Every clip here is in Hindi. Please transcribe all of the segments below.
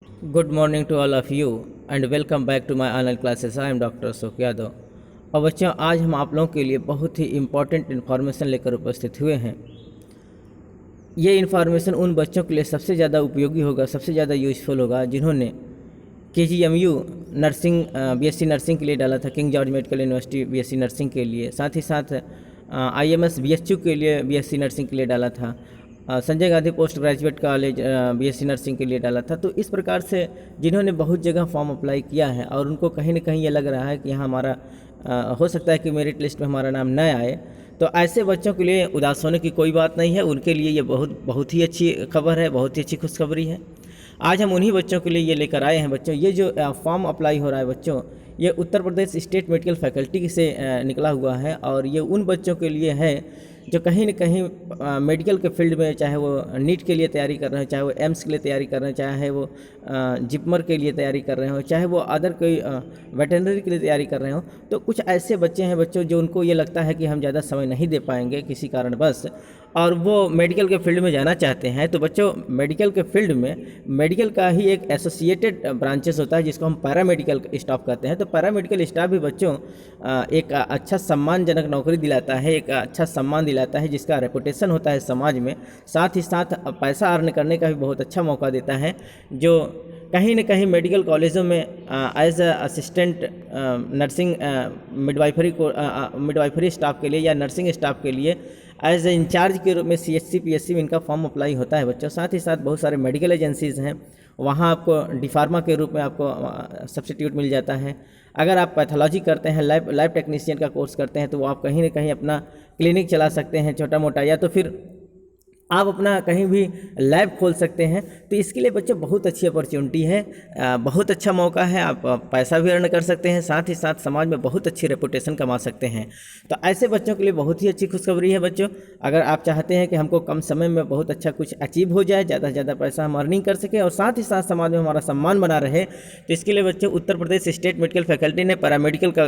Good morning to all of you and welcome back to my online classes. I am Dr. Ashok Yadav. और बच्चों, आज हम आप लोगों के लिए बहुत ही इम्पॉर्टेंट इन्फॉर्मेशन लेकर उपस्थित हुए हैं। ये इन्फॉर्मेशन उन बच्चों के लिए सबसे ज़्यादा उपयोगी होगा, सबसे ज़्यादा यूज़फुल होगा जिन्होंने KGMU नर्सिंग BSc नर्सिंग के लिए डाला था, king George medical university BSc nursing के लिए, साथ ही साथ IMS BHU के लिए BSc नर्सिंग के लिए डाला था, Sanjay Gandhi post graduate college BSc nursing के लिए डाला था। तो इस प्रकार से जिन्होंने बहुत जगह फॉर्म अप्लाई किया है और उनको कहीं ना कहीं ये लग रहा है कि यहाँ हमारा हो सकता है कि मेरिट लिस्ट में हमारा नाम न आए, तो ऐसे बच्चों के लिए उदास होने की कोई बात नहीं है। उनके लिए ये बहुत ही अच्छी खबर है, बहुत ही अच्छी खुशखबरी है। आज हम उन्हीं बच्चों के लिए ये लेकर आए हैं। बच्चों, ये जो फॉर्म अप्लाई हो रहा है बच्चों, ये उत्तर प्रदेश स्टेट मेडिकल फैकल्टी से निकला हुआ है और ये उन बच्चों के लिए है जो कहीं न कहीं मेडिकल के फील्ड में, चाहे वो नीट के लिए तैयारी कर रहे हैं, चाहे वो एम्स के लिए तैयारी कर रहे हैं, चाहे वो जिपमर के लिए तैयारी कर रहे हो, चाहे वो अदर कोई वेटरनरी के लिए तैयारी कर रहे हो। तो कुछ ऐसे बच्चे हैं बच्चों जो उनको ये लगता है कि हम ज़्यादा समय नहीं दे पाएंगे किसी कारणवश, और वो मेडिकल के फील्ड में जाना चाहते हैं। तो बच्चों, मेडिकल के फील्ड में मेडिकल का ही एक एसोसिएटेड ब्रांचेस होता है जिसको हम पैरामेडिकल स्टाफ कहते हैं। तो पैरामेडिकल स्टाफ भी बच्चों एक अच्छा सम्मानजनक नौकरी दिलाता है, एक अच्छा सम्मान दिलाता है जिसका रेपुटेशन होता है समाज में, साथ ही साथ पैसा अर्न करने का भी बहुत अच्छा मौका देता है, जो कहीं न कहीं मेडिकल कॉलेजों में as assistant nursing midwifery staff के लिए या नर्सिंग स्टाफ के लिए एज ए इंचार्ज के रूप में CHC PSC में इनका फॉर्म अप्लाई होता है बच्चों। साथ ही साथ बहुत सारे मेडिकल एजेंसीज़ हैं, वहाँ आपको डिफार्मा के रूप में आपको सब्स्टिट्यूट मिल जाता है। अगर आप पैथोलॉजी करते हैं, लैब टेक्नीशियन का कोर्स करते हैं, तो वो आप कहीं ना कहीं अपना क्लिनिक चला सकते हैं छोटा मोटा, या तो फिर आप अपना कहीं भी लैब खोल सकते हैं। तो इसके लिए बच्चों बहुत अच्छी अपॉर्चुनिटी है, बहुत अच्छा मौका है। आप पैसा भी अर्न कर सकते हैं, साथ ही साथ समाज में बहुत अच्छी रेपुटेशन कमा सकते हैं। तो ऐसे बच्चों के लिए बहुत ही अच्छी खुशखबरी है बच्चों। अगर आप चाहते हैं कि हमको कम समय में बहुत अच्छा कुछ अचीव हो जाए, ज़्यादा से ज़्यादा पैसा हम अर्निंग कर सकें और साथ ही साथ समाज में हमारा सम्मान बना रहे, तो इसके लिए बच्चों उत्तर प्रदेश स्टेट मेडिकल फैकल्टी ने पैरामेडिकल का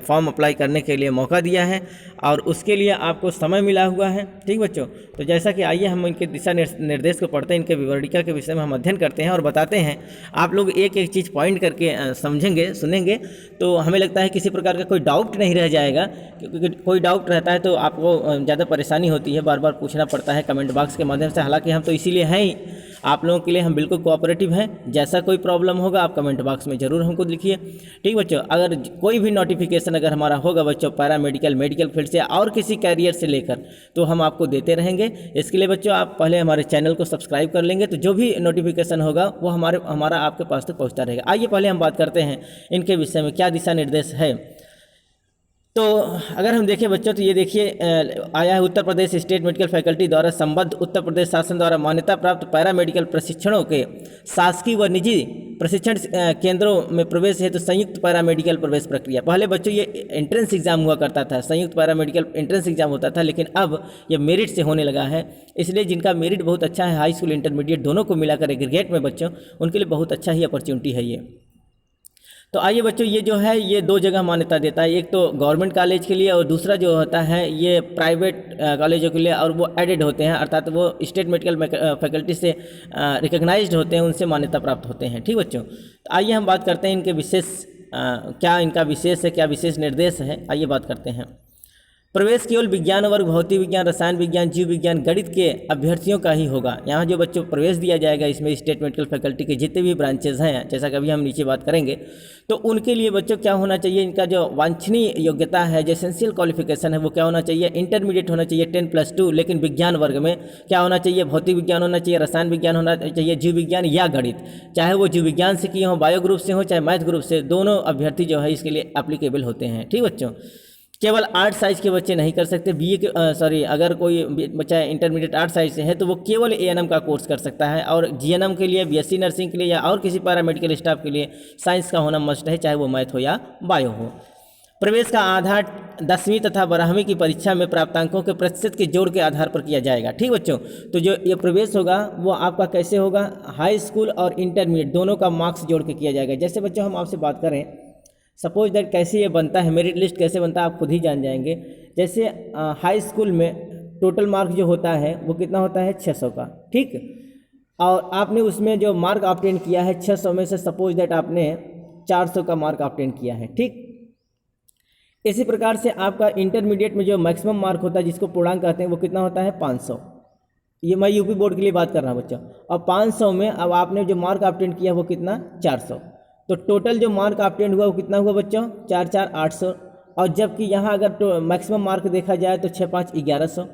फॉर्म अप्लाई करने के लिए मौका दिया है और उसके लिए आपको समय मिला हुआ है। ठीक बच्चों, तो जैसा कि आइए हम इनके दिशा निर्देश को पढ़ते हैं, इनके विवरणिका के विषय में हम अध्ययन करते हैं और बताते हैं। आप लोग एक एक चीज़ पॉइंट करके समझेंगे, सुनेंगे, तो हमें लगता है किसी प्रकार का कोई डाउट नहीं रह जाएगा। क्योंकि कोई डाउट रहता है तो आपको ज़्यादा परेशानी होती है, बार बार पूछना पड़ता है कमेंट बॉक्स के माध्यम से। हालांकि हम तो इसीलिए हैं ही, आप लोगों के लिए हम बिल्कुल कोऑपरेटिव हैं। जैसा कोई प्रॉब्लम होगा आप कमेंट बॉक्स में ज़रूर हमको लिखिए। ठीक बच्चों, अगर कोई भी नोटिफिकेशन अगर हमारा होगा बच्चों पैरामेडिकल, मेडिकल फील्ड से और किसी कैरियर से लेकर, तो हम आपको देते रहेंगे। इसके लिए बच्चों आप पहले हमारे चैनल को सब्सक्राइब कर लेंगे, तो जो भी नोटिफिकेशन होगा वो हमारा आपके पास तक पहुँचता रहेगा। आइए पहले हम बात करते हैं इनके विषय में क्या दिशा निर्देश है। तो अगर हम देखें बच्चों, तो ये देखिए आया है उत्तर प्रदेश स्टेट मेडिकल फैकल्टी द्वारा संबद्ध उत्तर प्रदेश शासन द्वारा मान्यता प्राप्त पैरामेडिकल प्रशिक्षणों के शासकीय व निजी प्रशिक्षण केंद्रों में प्रवेश हेतु संयुक्त पैरामेडिकल प्रवेश प्रक्रिया। पहले बच्चों ये एंट्रेंस एग्जाम हुआ करता था, संयुक्त पैरामेडिकल एंट्रेंस एग्जाम होता था, लेकिन अब ये मेरिट से होने लगा है। इसलिए जिनका मेरिट बहुत अच्छा है, हाई स्कूल इंटरमीडिएट दोनों को मिलाकर एग्रीगेट में बच्चों, उनके लिए बहुत अच्छा ही अपॉर्चुनिटी है ये। तो आइए बच्चों, ये जो है ये दो जगह मान्यता देता है, एक तो गवर्नमेंट कॉलेज के लिए और दूसरा जो होता है ये प्राइवेट कॉलेजों के लिए, और वो एडेड होते हैं, अर्थात वो स्टेट मेडिकल फैकल्टी से रिकग्नाइज्ड होते हैं, उनसे मान्यता प्राप्त होते हैं। ठीक बच्चों, तो आइए हम बात करते हैं इनके विशेष क्या इनका विशेष है, क्या विशेष निर्देश है, आइए बात करते हैं। प्रवेश केवल विज्ञान वर्ग, भौतिक विज्ञान, रसायन विज्ञान, जीव विज्ञान, गणित के अभ्यर्थियों का ही होगा। यहाँ जो बच्चों प्रवेश दिया जाएगा इसमें स्टेट मेडिकल फैकल्टी के जितने भी ब्रांचेज हैं, जैसा कि अभी हम नीचे बात करेंगे, तो उनके लिए बच्चों क्या होना चाहिए, इनका जो वांछनीय योग्यता है, जो एसेंशियल क्वालिफिकेशन है, वो क्या होना चाहिए, इंटरमीडिएट होना चाहिए 10+2। लेकिन विज्ञान वर्ग में क्या होना चाहिए, भौतिक विज्ञान होना चाहिए, रसायन विज्ञान होना चाहिए, जीव विज्ञान या गणित, चाहे वो जीव विज्ञान से किए हों, बायो ग्रुप से हो, चाहे मैथ ग्रुप से, दोनों अभ्यर्थी जो है इसके लिए एप्लीकेबल होते हैं। ठीक बच्चों, केवल आर्ट साइज के बच्चे नहीं कर सकते। अगर कोई बच्चा इंटरमीडिएट आर्ट साइज से है तो वो केवल ANM का कोर्स कर सकता है, और GNM के लिए, BSc नर्सिंग के लिए या और किसी पैरामेडिकल स्टाफ के लिए साइंस का होना मस्ट है, चाहे वो मैथ हो या बायो हो। प्रवेश का आधार 10वीं तथा 12वीं की परीक्षा में प्राप्तांकों के प्रतिशत के जोड़ के आधार पर किया जाएगा। ठीक बच्चों, तो जो ये प्रवेश होगा वो आपका कैसे होगा, हाई स्कूल और इंटरमीडिएट दोनों का मार्क्स जोड़ के किया जाएगा। जैसे बच्चों हम आपसे बात करें, सपोज दैट कैसे ये बनता है, मेरिट लिस्ट कैसे बनता है आप खुद ही जान जाएंगे। जैसे हाई स्कूल में टोटल मार्क जो होता है वो कितना होता है, 600 का। ठीक, और आपने उसमें जो मार्क ऑब्टेन किया है 600 में से सपोज दैट आपने 400 का मार्क ऑब्टेन किया है, ठीक। इसी प्रकार से आपका इंटरमीडिएट में जो मैक्सिमम मार्क होता है जिसको पूर्णांक कहते हैं वो कितना होता है 500। ये मैं यूपी बोर्ड के लिए बात कर रहा हूँ बच्चों। और 500 में अब आपने जो मार्क ऑब्टेन किया वो कितना 400, तो टोटल जो मार्क ऑब्टेन हुआ वो कितना हुआ बच्चों 4 4 800। और जबकि यहाँ अगर मैक्सिमम मार्क देखा जाए तो 6 5 1100।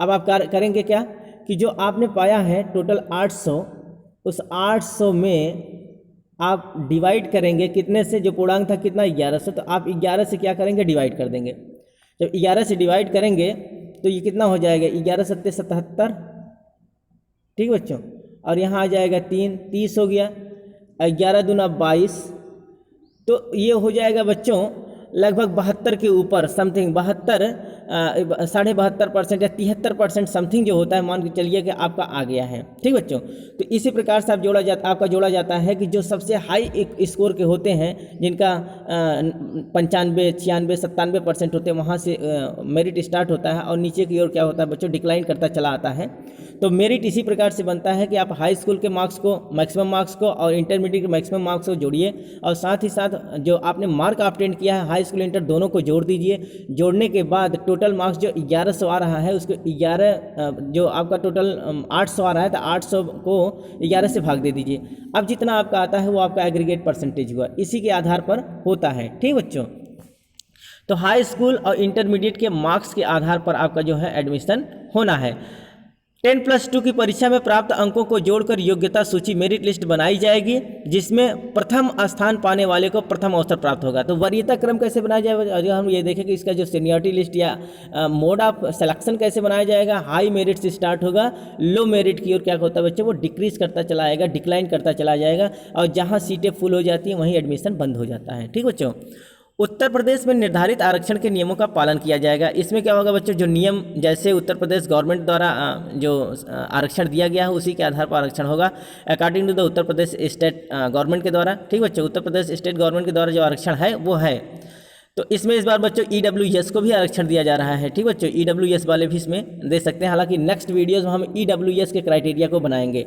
अब आप करेंगे क्या कि जो आपने पाया है टोटल 800, उस 800 में आप डिवाइड करेंगे कितने से, जो पूर्णांक था कितना 1100, तो आप 11 से क्या करेंगे डिवाइड कर देंगे। जब 11 से डिवाइड करेंगे तो ये कितना हो जाएगा 11 सत्ते 77, ठीक बच्चों। और यहाँ आ जाएगा 3 30 हो गया, 11 दूना 22, तो ये हो जाएगा बच्चों लगभग 72 के ऊपर समथिंग, 72.5% या 73% समथिंग जो होता है, मान के चलिए कि आपका आ गया है, ठीक बच्चों। तो इसी प्रकार से आपका जोड़ा जाता है कि जो सबसे हाई एक स्कोर के होते हैं जिनका 95 96 97% होते हैं, वहाँ से मेरिट स्टार्ट होता है और नीचे की ओर क्या होता है बच्चों डिक्लाइन करता चला आता है। तो मेरिट इसी प्रकार से बनता है कि आप हाई स्कूल के मार्क्स को, मैक्सिमम मार्क्स को और इंटरमीडिएट के मैक्सिमम मार्क्स को जोड़िए, और साथ ही साथ जो आपने मार्क ऑब्टेन किया है हाई स्कूल इंटर दोनों को जोड़ दीजिए। जोड़ने के बाद टोटल मार्क्स जो 1100 आ रहा है उसको 11 जो आपका टोटल 800 आ रहा है तो 800 को 11 से भाग दे दीजिए। अब जितना आपका आता है वो आपका एग्रीगेट परसेंटेज हुआ, इसी के आधार पर होता है, ठीक बच्चों। तो हाई स्कूल और इंटरमीडिएट के मार्क्स के आधार पर आपका जो है एडमिशन होना है। 10+2 की परीक्षा में प्राप्त अंकों को जोड़कर योग्यता सूची मेरिट लिस्ट बनाई जाएगी, जिसमें प्रथम स्थान पाने वाले को प्रथम अवसर प्राप्त होगा। तो वरीयता क्रम कैसे बनाया जाएगा, अगर हम ये देखें कि इसका जो सीनियरिटी लिस्ट या मोड ऑफ सिलेक्शन कैसे बनाया जाएगा। हाई मेरिट से स्टार्ट होगा, लो मेरिट की ओर क्या होता है बच्चों वो डिक्रीज करता चला आएगा, डिक्लाइन करता चला जाएगा, और जहाँ सीटें फुल हो जाती हैं वहीं एडमिशन बंद हो जाता है, ठीक बच्चों। उत्तर प्रदेश में निर्धारित आरक्षण के नियमों का पालन किया जाएगा। इसमें क्या होगा बच्चों, जो नियम जैसे उत्तर प्रदेश गवर्नमेंट द्वारा जो आरक्षण दिया गया है उसी के आधार पर आरक्षण होगा, according to the Uttar Pradesh state government के द्वारा, ठीक बच्चों। उत्तर प्रदेश स्टेट गवर्नमेंट के द्वारा जो आरक्षण है वो है। तो इसमें इस बार बच्चों EWS को भी आरक्षण दिया जा रहा है, ठीक बच्चों। EWS वाले भी इसमें दे सकते हैं, हालांकि नेक्स्ट वीडियोज़ में हम EWS के क्राइटेरिया को बनाएंगे।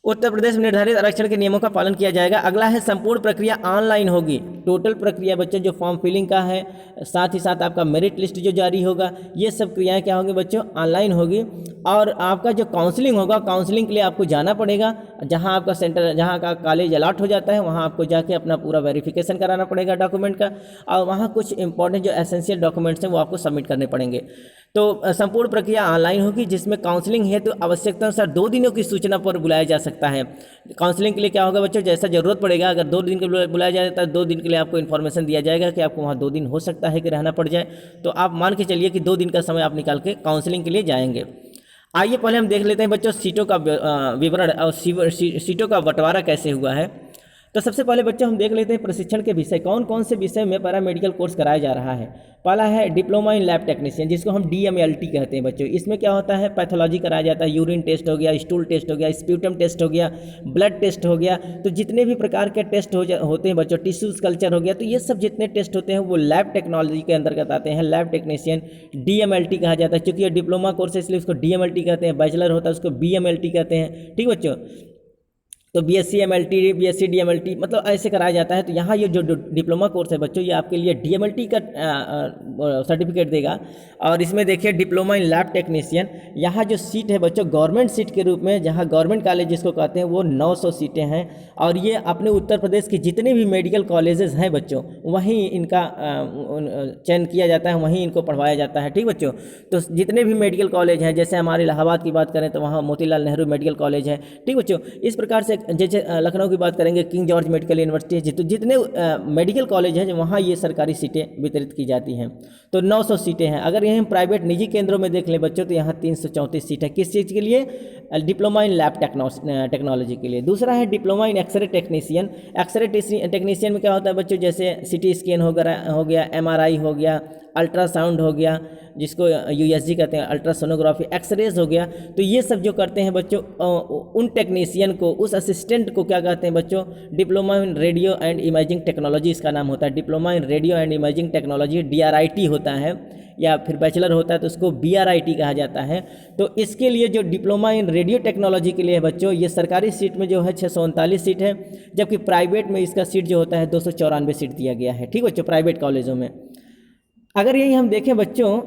उत्तर प्रदेश में निर्धारित आरक्षण के नियमों का पालन किया जाएगा। अगला है संपूर्ण प्रक्रिया ऑनलाइन होगी। टोटल प्रक्रिया बच्चों जो फॉर्म फिलिंग का है, साथ ही साथ आपका मेरिट लिस्ट जो जारी होगा, ये सब क्रियाएं क्या होंगी बच्चों ऑनलाइन होगी। और आपका जो काउंसलिंग होगा, काउंसलिंग के लिए आपको जाना पड़ेगा, जहां आपका सेंटर, जहां का कॉलेज अलॉट हो जाता है वहां आपको जाके अपना पूरा वेरिफिकेशन कराना पड़ेगा डॉक्यूमेंट का, और वहां कुछ इंपॉर्टेंट जो एसेंशियल डॉक्यूमेंट्स हैं वो आपको सबमिट करने पड़ेंगे। तो संपूर्ण प्रक्रिया ऑनलाइन होगी, जिसमें काउंसलिंग है तो आवश्यकता अनुसार 2 दिनों की सूचना पर बुलाया जा सकता है। काउंसलिंग के लिए क्या होगा बच्चों, जैसा जरूरत पड़ेगा, अगर 2 दिन के लिए बुलाया जाता है 2 दिन के लिए आपको इन्फॉर्मेशन दिया जाएगा कि आपको वहाँ 2 दिन हो सकता है कि रहना पड़ जाए, तो आप मान के चलिए कि 2 दिन का समय आप निकाल के काउंसलिंग के लिए जाएंगे। आइए पहले हम देख लेते हैं बच्चों सीटों का विवरण और सीटों का बंटवारा कैसे हुआ है। तो सबसे पहले बच्चों हम देख लेते हैं प्रशिक्षण के विषय, कौन कौन से विषय में पैरामेडिकल कोर्स कराया जा रहा है। पहला है डिप्लोमा इन लैब टेक्नीशियन, जिसको हम DMLT कहते हैं बच्चों। इसमें क्या होता है, पैथोलॉजी कराया जाता है, यूरिन टेस्ट हो गया, स्टूल टेस्ट हो गया, स्प्यूटम टेस्ट हो गया, ब्लड टेस्ट हो गया। तो जितने भी प्रकार के टेस्ट होते हैं बच्चों, टिश्यूज कल्चर हो गया, तो ये सब जितने टेस्ट होते हैं वो लैब टेक्नोलॉजी के अंतर्गत आते हैं। लैब टेक्नीशियन DMLT कहा जाता है, क्योंकि ये डिप्लोमा कोर्स है इसलिए उसको DMLT कहते हैं। बैचलर होता है उसको BMLT कहते हैं, ठीक बच्चों। तो BSc MLT, BSc DMLT मतलब ऐसे कराया जाता है। तो यहाँ ये जो डिप्लोमा कोर्स है बच्चों, ये आपके लिए DMLT का सर्टिफिकेट देगा। और इसमें देखिए डिप्लोमा इन लैब टेक्नीशियन, यहाँ जो सीट है बच्चों गवर्नमेंट सीट के रूप में, जहाँ गवर्नमेंट कॉलेज जिसको कहते हैं वो 900 सीटें हैं। और ये अपने उत्तर प्रदेश के जितने भी मेडिकल कॉलेजेस हैं बच्चों, वहीं इनका चयन किया जाता है, वहीं इनको पढ़वाया जाता है, ठीक बच्चों। तो जितने भी मेडिकल कॉलेज हैं, जैसे हमारे इलाहाबाद की बात करें तो वहाँ मोतीलाल नेहरू मेडिकल कॉलेज है, ठीक बच्चों। इस प्रकार से जैसे लखनऊ की बात करेंगे किंग जॉर्ज मेडिकल यूनिवर्सिटी है, तो जितने मेडिकल कॉलेज हैं वहाँ ये सरकारी सीटें वितरित की जाती हैं। तो 900 सीटें हैं। अगर यहीं प्राइवेट निजी केंद्रों में देख लें बच्चों तो यहाँ 334 सीट है। किस चीज़ के लिए, डिप्लोमा इन लैब टेक्नोलॉजी के लिए। दूसरा है diploma in x-ray technician. X-ray technician में क्या होता है बच्चों, जैसे CT स्कैन हो गया, MRI हो गया, अल्ट्रासाउंड हो गया, जिसको USG कहते हैं, अल्ट्रासोनोग्राफी, एक्सरेज हो गया। तो ये सब जो करते हैं बच्चों, उन टेक्नीशियन को, उस असिस्टेंट को क्या कहते हैं बच्चों, diploma in radio and imaging technology इसका नाम होता है। Diploma in radio and imaging technology DRIT होता है। या फिर बैचलर होता है तो उसको BRIT कहा जाता है। तो इसके लिए जो डिप्लोमा इन रेडियो टेक्नोलॉजी के लिए है बच्चों, ये सरकारी सीट में जो है 639 सीट है, जबकि प्राइवेट में इसका सीट जो होता है 294 सीट दिया गया है। ठीक बच्चों, प्राइवेट कॉलेजों में। अगर यही हम देखें बच्चों,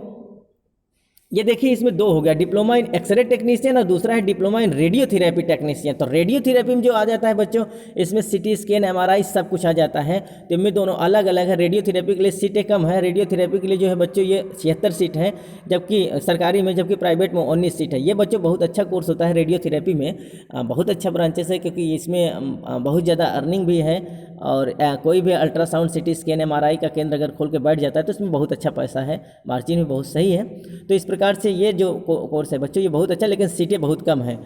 ये देखिए इसमें दो हो गया, डिप्लोमा इन एक्सरे टेक्नीशियन और दूसरा है डिप्लोमा इन रेडियोथेरेपी टेक्नीशियन। तो रेडियोथेरेपी में जो आ जाता है बच्चों, इसमें CT स्कैन, MRI सब कुछ आ जाता है। तो इनमें दोनों अलग अलग है। रेडियोथेरेपी के लिए सीटें कम है, रेडियोथेरेपी के लिए जो है बच्चों ये 76 सीट है, जबकि सरकारी में, जबकि प्राइवेट में 19 सीट है। ये बच्चों बहुत अच्छा कोर्स होता है रेडियोथेरेपी में, बहुत अच्छा ब्रांचेस है, क्योंकि इसमें बहुत ज़्यादा अर्निंग भी है। और कोई भी अल्ट्रासाउंड, CT स्कैन, MRI का केंद्र अगर खोल के बैठ जाता है तो इसमें बहुत अच्छा पैसा है, मार्जिन भी बहुत सही है। तो इस प्रकार से ये जो कोर्स है बच्चों ये बहुत अच्छा, लेकिन सीटें बहुत कम है।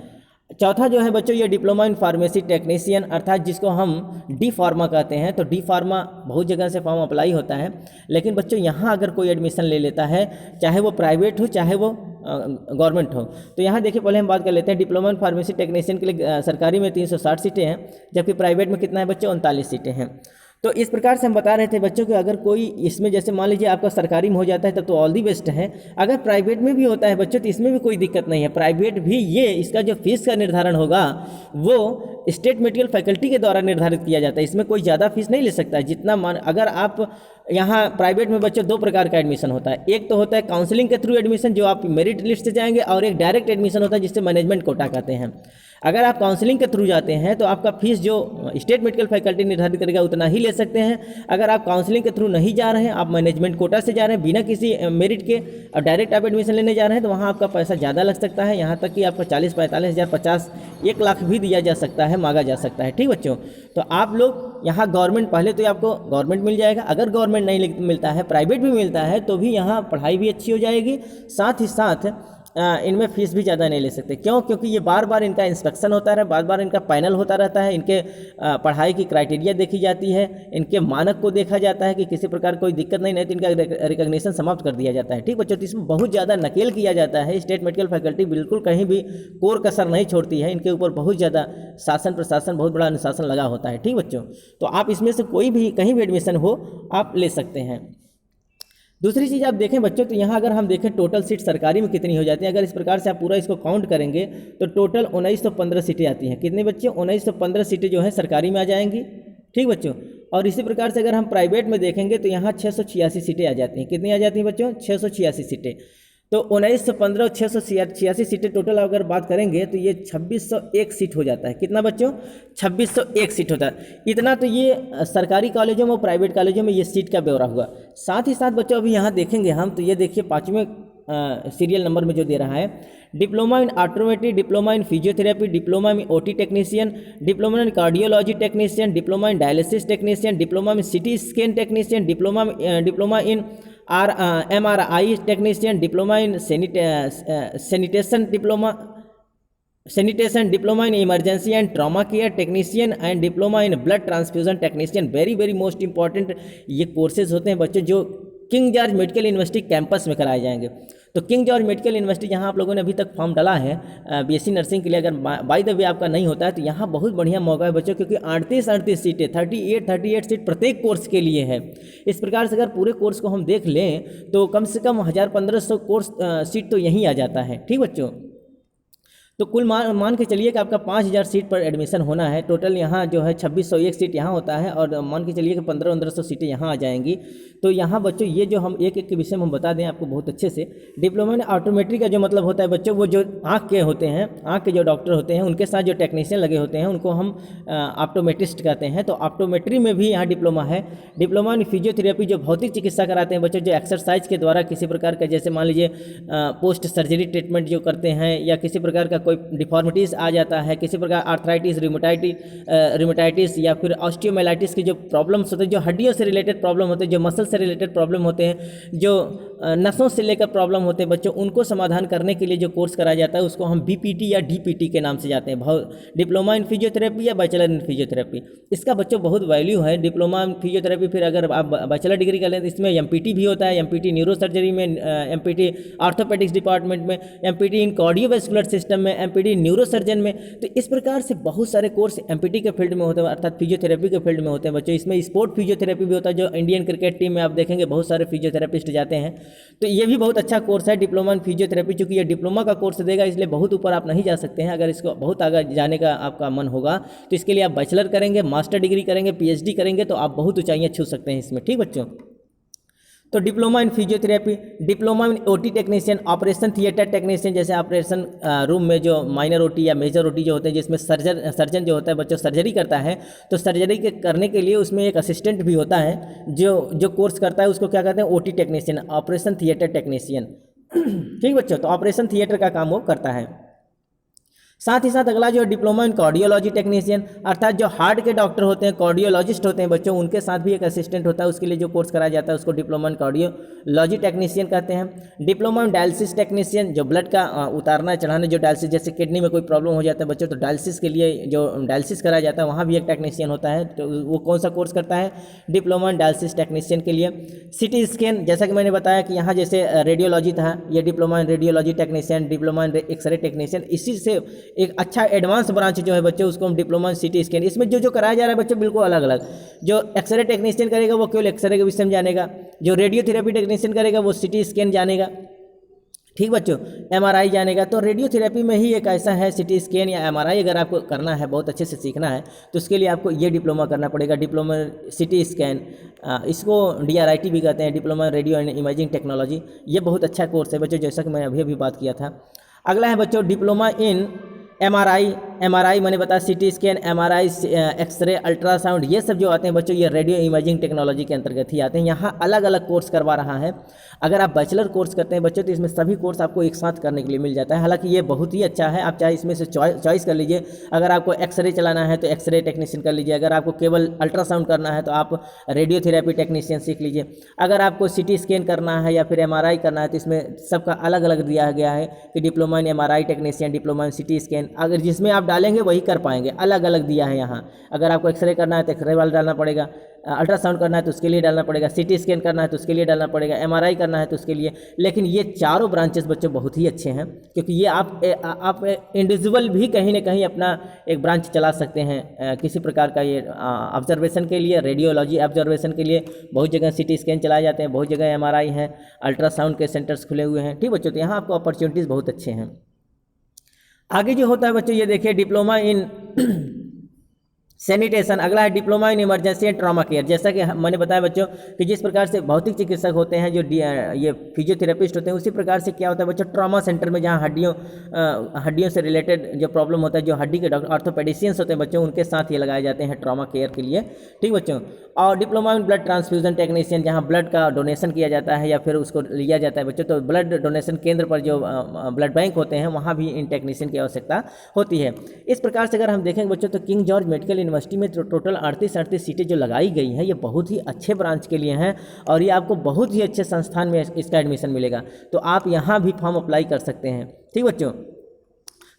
चौथा जो है बच्चों ये डिप्लोमा इन फार्मेसी टेक्नीशियन, अर्थात जिसको हम डी फार्मा कहते हैं। तो डी फार्मा बहुत जगह से फॉर्म अप्लाई होता है, लेकिन बच्चों यहाँ अगर कोई एडमिशन ले लेता है, चाहे वो प्राइवेट हो चाहे वो गवर्नमेंट हो। तो यहाँ देखिए पहले हम बात कर लेते हैं डिप्लोमा इन फार्मेसी टेक्नीशियन के लिए सरकारी में 360 सीटें हैं, जबकि प्राइवेट में कितना है बच्चों, 39 सीटें हैं। तो इस प्रकार से हम बता रहे थे बच्चों कि अगर कोई इसमें जैसे मान लीजिए आपका सरकारी में हो जाता है तब तो ऑल दी बेस्ट है। अगर प्राइवेट में भी होता है बच्चों तो इसमें भी कोई दिक्कत नहीं है। प्राइवेट भी ये इसका जो फीस का निर्धारण होगा वो स्टेट मेडिकल फैकल्टी के द्वारा निर्धारित किया जाता है। इसमें कोई ज़्यादा फीस नहीं ले सकता है जितना अगर आप यहाँ प्राइवेट में बच्चों दो प्रकार का एडमिशन होता है। एक तो होता है काउंसलिंग के थ्रू एडमिशन, जो आप मेरिट लिस्ट से जाएंगे, और एक डायरेक्ट एडमिशन होता है जिससे मैनेजमेंट कोटा कहते हैं। अगर आप काउंसलिंग के थ्रू जाते हैं तो आपका फीस जो स्टेट मेडिकल फैकल्टी निर्धारित करेगा उतना ही ले सकते हैं। अगर आप काउंसलिंग के थ्रू नहीं जा रहे हैं, आप मैनेजमेंट कोटा से जा रहे हैं बिना किसी मेरिट के, और डायरेक्ट आप एडमिशन लेने जा रहे हैं, तो वहाँ आपका पैसा ज़्यादा लग सकता है। यहाँ तक कि आपको 40-45 हज़ार, 50-1 लाख भी दिया जा सकता है, मांगा जा सकता है। ठीक बच्चों, तो आप लोग यहाँ गवर्नमेंट, पहले तो आपको गवर्नमेंट मिल जाएगा। अगर गवर्नमेंट नहीं मिलता है, प्राइवेट भी मिलता है, तो भी यहाँ पढ़ाई भी अच्छी हो जाएगी, साथ ही साथ इनमें फीस भी ज़्यादा नहीं ले सकते। क्यों? क्योंकि ये बार बार इनका इंस्पेक्शन होता है, बार बार इनका पैनल होता रहता है, इनके पढ़ाई की क्राइटेरिया देखी जाती है, इनके मानक को देखा जाता है कि किसी प्रकार कोई दिक्कत नहीं तो इनका रिकॉग्निशन समाप्त कर दिया जाता है। ठीक बच्चों, तो इसमें बहुत ज़्यादा नकेल किया जाता है। स्टेट मेडिकल फैकल्टी बिल्कुल कहीं भी कोर कसर नहीं छोड़ती है, इनके ऊपर बहुत ज़्यादा शासन प्रशासन, बहुत बड़ा अनुशासन लगा होता है। ठीक बच्चों, तो आप इसमें से कोई भी कहीं भी एडमिशन हो आप ले सकते हैं। दूसरी चीज़ आप देखें बच्चों, तो यहाँ अगर हम देखें टोटल सीट सरकारी में कितनी हो जाती है, अगर इस प्रकार से आप पूरा इसको काउंट करेंगे तो टोटल 1915 सीटें आती हैं। कितने बच्चों? 1915 सीटें जो है सरकारी में आ जाएंगी। ठीक बच्चों, और इसी प्रकार से अगर हम प्राइवेट में देखेंगे तो यहाँ 686 सीटें आ जाती हैं। कितनी आ जाती हैं बच्चों? 686 सीटें। तो 1915 और 686 सीटें टोटल अगर बात करेंगे तो ये 2601 सीट हो जाता है। कितना बच्चों? 2601 सीट होता है। इतना तो ये सरकारी कॉलेजों में और प्राइवेट कॉलेजों में ये सीट का ब्यौरा हुआ। साथ ही साथ बच्चों अभी यहाँ देखेंगे हम, तो ये देखिए 5वें सीरियल नंबर में जो दे रहा है, diploma in optometry, diploma in physiotherapy, diploma in OT technician, diploma in cardiology technician, diploma in dialysis technician, diploma में CT scan technician, diploma in MRI technician, diploma in sanitation, diploma in emergency and trauma care technician and diploma in blood transfusion technician. Very very most important ये कोर्सेज होते हैं बच्चों, जो king George medical university campus में कराए जाएंगे। तो किंग जॉर्ज मेडिकल यूनिवर्सिटी जहाँ आप लोगों ने अभी तक फॉर्म डाला है BSc नर्सिंग के लिए, अगर बाय द वे आपका नहीं होता है तो यहाँ बहुत बढ़िया मौका है बच्चों, क्योंकि 38 सीटें, 38 सीट प्रत्येक कोर्स के लिए है। इस प्रकार से अगर पूरे कोर्स को हम देख लें तो कम से कम 1500 कोर्स सीट तो यहीं आ जाता है। ठीक बच्चों, तो कुल मान के चलिए कि आपका 5000 सीट पर एडमिशन होना है। टोटल यहाँ जो है 2601 सीट यहाँ होता है, और मान के चलिए कि 1500 सीटें यहाँ आ जाएंगी। तो यहाँ बच्चों ये जो हम एक एक के विषय में हम बता दें आपको बहुत अच्छे से। डिप्लोमा इन ऑप्टोमेट्री का जो मतलब होता है बच्चों, वो जो आँख के होते हैं, आँख के जो डॉक्टर होते हैं उनके साथ जो टेक्नीशियन लगे होते हैं उनको हम ऑप्टोमेट्रिस्ट कहते हैं। तो ऑप्टोमेट्री में भी यहाँ डिप्लोमा है। डिप्लोमा इन फिजियोथेरेपी, जो भौतिक चिकित्सा कराते हैं बच्चों, जो एक्सरसाइज के द्वारा किसी प्रकार का, जैसे मान लीजिए पोस्ट सर्जरी ट्रीटमेंट जो करते हैं, या किसी प्रकार का कोई डिफॉर्मिटीज़ आ जाता है, किसी प्रकार आर्थराइटिस, रिमेटाइटिस या फिर ऑस्टियोमाइलाइटिस की जो प्रॉब्लम्स होते हैं, जो हड्डियों से रिलेटेड प्रॉब्लम होते हैं, जो मसल से रिलेटेड प्रॉब्लम होते हैं, जो नसों से लेकर प्रॉब्लम होते हैं बच्चों, उनको समाधान करने के लिए जो कोर्स कराया जाता है उसको हम BPT या DPT के नाम से जाते हैं, डिप्लोमा इन फिजियोथेरेपी या बैचलर इन फिजियोथेरेपी। इसका बच्चों बहुत वैल्यू है। डिप्लोमा इन फिजियोथेरेपी, फिर अगर आप बैचलर डिग्री कर लें तो इसमें MPT भी होता है, MPT न्यूरो सर्जरी में, MPT ऑर्थोपेडिक्स डिपार्टमेंट में, MPT इन कार्डियोवैस्कुलर सिस्टम में, MPD न्यूरोसर्जन में। तो इस प्रकार से बहुत सारे कोर्स MPT के फील्ड में होते हैं, अर्थात फिजियोथेरेपी के फील्ड में होते हैं बच्चों। इसमें स्पोर्ट फिजियोथेरेपी भी होता है, जो इंडियन क्रिकेट टीम में आप देखेंगे बहुत सारे फिजियोथेरेपिस्ट जाते हैं। तो ये भी बहुत अच्छा कोर्स है डिप्लोमा इन फिजियोथेरेपी। चूँकि ये डिप्लोमा का कोर्स देगा इसलिए बहुत ऊपर आप नहीं जा सकते हैं। अगर इसको बहुत आगे जाने का आपका मन होगा तो इसके लिए आप बैचलर करेंगे, मास्टर डिग्री करेंगे, PhD करेंगे तो आप बहुत ऊंचाइयां छू सकते हैं इसमें। ठीक बच्चों, तो diploma in physiotherapy, diploma in OT technician, operation theatre technician, जैसे ऑपरेशन रूम में जो माइनर OT या मेजर OT जो होते हैं, जिसमें सर्जन जो होता है बच्चों सर्जरी करता है, तो सर्जरी के करने के लिए उसमें एक असिस्टेंट भी होता है जो कोर्स करता है, उसको क्या कहते हैं OT technician, operation theatre technician. ठीक बच्चों, तो ऑपरेशन थिएटर का काम वो करता है। साथ ही साथ अगला जो है डिप्लोमा इन कार्डियोलॉजी टेक्नीशियन, अर्थात जो हार्ट के डॉक्टर होते हैं, कार्डियोलॉजिस्ट होते हैं बच्चों, उनके साथ भी एक असिस्टेंट होता है। उसके लिए जो कोर्स कराया जाता है उसको डिप्लोमा इन कार्डियोलॉजी टेक्नीशियन कहते हैं। डिप्लोमा इन डायलिसिस टेक्नीशियन, जो ब्लड का उतारना चढ़ाना, जो डायलिसिस, जैसे किडनी में कोई प्रॉब्लम हो जाता है बच्चों, तो डायलिसिस के लिए जो डायलिसिस कराया जाता है वहाँ भी एक टेक्नीशियन होता है। तो वो कौन सा कोर्स करता है? डिप्लोमा इन डायलिसिस टेक्नीशियन के लिए। CT स्कैन, जैसा कि मैंने बताया कि यहाँ जैसे रेडियोलॉजी था, ये diploma in radiology technician, diploma in x-ray technician, इसी से एक अच्छा एडवांस ब्रांच जो है बच्चों उसको हम डिप्लोमा इन CT स्कैन। इसमें जो कराया जा रहा है बच्चों बिल्कुल अलग अलग। जो एक्सरे टेक्नीशियन करेगा वो केवल एक्सरे के विषय में जानेगा, जो रेडियोथेरेपी टेक्नीशियन करेगा वो CT स्कैन जानेगा। ठीक बच्चों, MRI जानेगा। तो रेडियोथेरेपी में ही एक ऐसा है, CT स्कैन या MRI अगर आपको करना है, बहुत अच्छे से सीखना है, तो उसके लिए आपको ये डिप्लोमा करना पड़ेगा, डिप्लोमा CT स्कैन। इसको DRIT भी कहते हैं, diploma radio and imaging technology. ये बहुत अच्छा कोर्स है बच्चों, जैसा कि मैं अभी बात किया था। अगला है बच्चों डिप्लोमा इन MRI मैंने बताया, CT scan, MRI, x-ray, ultrasound, ये सब जो आते हैं बच्चों ये रेडियो इमेजिंग टेक्नोलॉजी के अंतर्गत ही आते हैं। यहाँ अलग अलग कोर्स करवा रहा है। अगर आप बैचलर कोर्स करते हैं बच्चों तो इसमें सभी कोर्स आपको एक साथ करने के लिए मिल जाता है। हालांकि ये बहुत ही अच्छा है, आप चाहे इसमें से चॉइस कर लीजिए। अगर आपको एक्सरे चलाना है तो एक्सरे टेक्नीशियन कर लीजिए, अगर आपको केवल अल्ट्रासाउंड करना है तो आप रेडियोथेरेपी टेक्नीशियन सीख लीजिए, अगर आपको CT स्कैन करना है या फिर MRI करना है तो इसमें सबका अलग अलग दिया गया है कि diploma in MRI technician, diploma in CT scan. अगर जिसमें आप डालेंगे वही कर पाएंगे, अलग अलग दिया है यहाँ। अगर आपको एक्सरे करना है तो एक्सरे वाला डालना पड़ेगा, अल्ट्रासाउंड करना है तो उसके लिए डालना पड़ेगा, CT स्कैन करना है तो उसके लिए डालना पड़ेगा, MRI करना है तो उसके लिए। लेकिन ये चारों ब्रांचेस बच्चों बहुत ही अच्छे हैं, क्योंकि ये आप इंडिविजुअल भी कहीं ना कहीं अपना एक ब्रांच चला सकते हैं किसी प्रकार का। ये ऑब्जर्वेशन के लिए, रेडियोलॉजी ऑब्जर्वेशन के लिए बहुत जगह CT स्कैन चलाए जाते हैं, बहुत जगह MRI है, अल्ट्रासाउंड के सेंटर्स खुले हुए हैं। ठीक बच्चों, तो यहाँ आपको अपॉर्चुनिटीज़ बहुत अच्छे हैं। आगे जो होता है बच्चों ये देखिए डिप्लोमा इन सैनिटेशन। अगला है diploma in emergency and trauma care. जैसा कि मैंने बताया बच्चों कि जिस प्रकार से भौतिक चिकित्सक होते हैं जो ये फिजियोथेरेपिस्ट होते हैं, उसी प्रकार से क्या होता है बच्चों ट्रॉमा सेंटर में, जहाँ हड्डियों से रिलेटेड जो प्रॉब्लम होता है, जो हड्डी के डॉक्टर ऑर्थोपेडिशियंस होते हैं बच्चों, उनके साथ ये लगाए जाते हैं ट्रॉमा केयर के लिए। ठीक बच्चों, और diploma in blood transfusion technician, जहाँ ब्लड का डोनेशन किया जाता है या फिर उसको लिया जाता है बच्चों, तो ब्लड डोनेशन केंद्र पर जो ब्लड बैंक होते हैं वहाँ भी इन टेक्नीशियन की आवश्यकता होती है। इस प्रकार से अगर हम देखेंगे बच्चों तो किंग जॉर्ज मेडिकल यूनिवर्सिटी में टोटल 38 सीटें जो लगाई गई हैं ये बहुत ही अच्छे ब्रांच के लिए हैं, और ये आपको बहुत ही अच्छे संस्थान में इसका एडमिशन मिलेगा। तो आप यहाँ भी फॉर्म अप्लाई कर सकते हैं। ठीक बच्चों,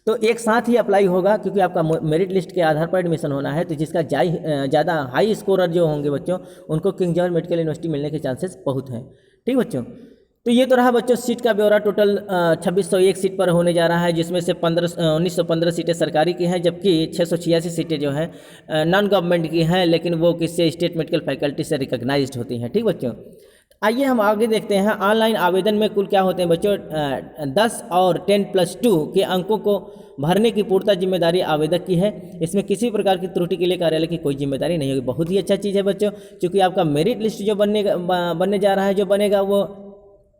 तो एक साथ ही अप्लाई होगा, क्योंकि आपका मेरिट लिस्ट के आधार पर एडमिशन होना है। तो जिसका ज़्यादा हाई स्कोरर जो होंगे बच्चों, उनको किंग जॉर्ज मेडिकल यूनिवर्सिटी मिलने के चांसेस बहुत हैं। ठीक बच्चों, तो ये तो रहा बच्चों सीट का ब्यौरा। टोटल 2601 सीट पर होने जा रहा है, जिसमें से 1915 सीटें सरकारी की हैं, जबकि 686 सीटें जो हैं नॉन गवर्नमेंट की हैं, लेकिन वो किससे स्टेट मेडिकल फैकल्टी से रिकॉग्नाइज्ड होती हैं। ठीक बच्चों, आइए हम आगे देखते हैं। ऑनलाइन आवेदन में कुल क्या होते हैं बच्चों, 10 और 10+2 के अंकों को भरने की पूर्णतः जिम्मेदारी आवेदक की है। इसमें किसी प्रकार की त्रुटि के लिए कार्यालय की कोई जिम्मेदारी नहीं होगी। बहुत ही अच्छा चीज़ है बच्चों, क्योंकि आपका मेरिट लिस्ट जो बनने जा रहा है, जो बनेगा वो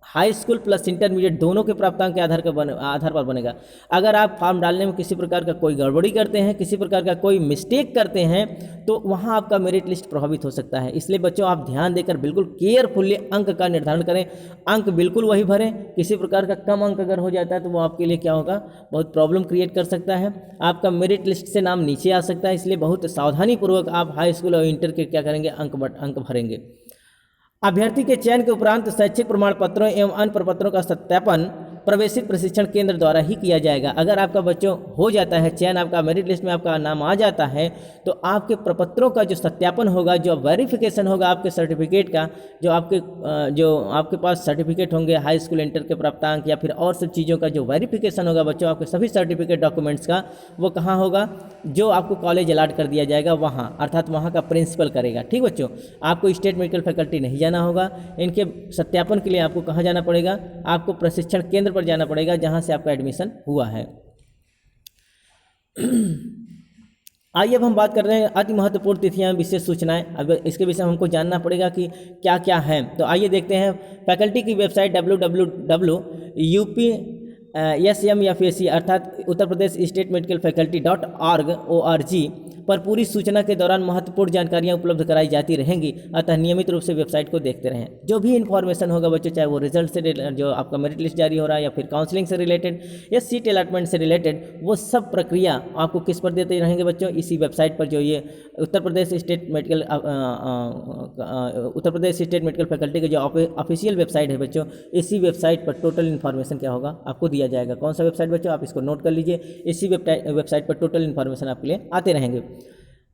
हाई स्कूल प्लस इंटरमीडिएट दोनों के प्राप्तांक के आधार पर बनेगा। अगर आप फॉर्म डालने में किसी प्रकार का कोई गड़बड़ी करते हैं, किसी प्रकार का कोई मिस्टेक करते हैं, तो वहाँ आपका मेरिट लिस्ट प्रभावित हो सकता है। इसलिए बच्चों आप ध्यान देकर बिल्कुल केयरफुली अंक का निर्धारण करें। अंक बिल्कुल वही भरें। किसी प्रकार का कम अंक अगर हो जाता है तो वो आपके लिए क्या होगा, बहुत प्रॉब्लम क्रिएट कर सकता है। आपका मेरिट लिस्ट से नाम नीचे आ सकता है। इसलिए बहुत सावधानीपूर्वक आप हाई स्कूल और इंटर के क्या करेंगे, अंक भरेंगे। अभ्यर्थी के चयन के उपरांत शैक्षिक प्रमाण पत्रों एवं अन्य प्रपत्रों का सत्यापन प्रवेशित प्रशिक्षण केंद्र द्वारा ही किया जाएगा। अगर आपका बच्चों हो जाता है चयन, आपका मेरिट लिस्ट में आपका नाम आ जाता है, तो आपके प्रपत्रों का जो सत्यापन होगा, जो वेरिफिकेशन होगा आपके सर्टिफिकेट का, जो आपके पास सर्टिफिकेट होंगे हाई स्कूल इंटर के प्राप्तांक या फिर और सब चीज़ों का जो वेरिफिकेशन होगा बच्चों, आपके सभी सर्टिफिकेट डॉक्यूमेंट्स का, वो कहाँ होगा, जो आपको कॉलेज अलाट कर दिया जाएगा वहाँ, अर्थात वहाँ का प्रिंसिपल करेगा। ठीक बच्चों, आपको स्टेट मेडिकल फैकल्टी नहीं जाना होगा। इनके सत्यापन के लिए आपको कहाँ जाना पड़ेगा, आपको प्रशिक्षण केंद्र पर जाना पड़ेगा जहाँ से आपका एडमिशन हुआ है। आइए अब हम बात कर रहे हैं अति महत्वपूर्ण तिथियां, विशेष सूचनाएं। अब इसके विषय में हमको जानना पड़ेगा कि क्या क्या है। तो आइए देखते हैं। फैकल्टी की वेबसाइट www.UPSMFAC अर्थात उत्तर Pradesh state medical faculty .org पर पूरी सूचना के दौरान महत्वपूर्ण जानकारियां उपलब्ध कराई जाती रहेंगी। अतः नियमित रूप से वेबसाइट को देखते रहें। जो भी इन्फॉर्मेशन होगा बच्चों, चाहे वो रिजल्ट से, जो आपका मेरिट लिस्ट जारी हो रहा है, या फिर काउंसलिंग से रिलेटेड या सीट अलॉटमेंट से रिलेटेड, वो सब प्रक्रिया आपको किस पर देते रहेंगे बच्चों, इसी वेबसाइट पर, जो ये उत्तर प्रदेश स्टेट मेडिकल फैकल्टी की जो ऑफिशियल वेबसाइट है बच्चों, इसी वेबसाइट पर टोटल इन्फॉर्मेशन क्या होगा आपको दिया जाएगा। कौन सा वेबसाइट बच्चों, आप इसको नोट कर लीजिए। इसी वेबसाइट पर टोटल इन्फॉर्मेशन आपके लिए आते रहेंगे।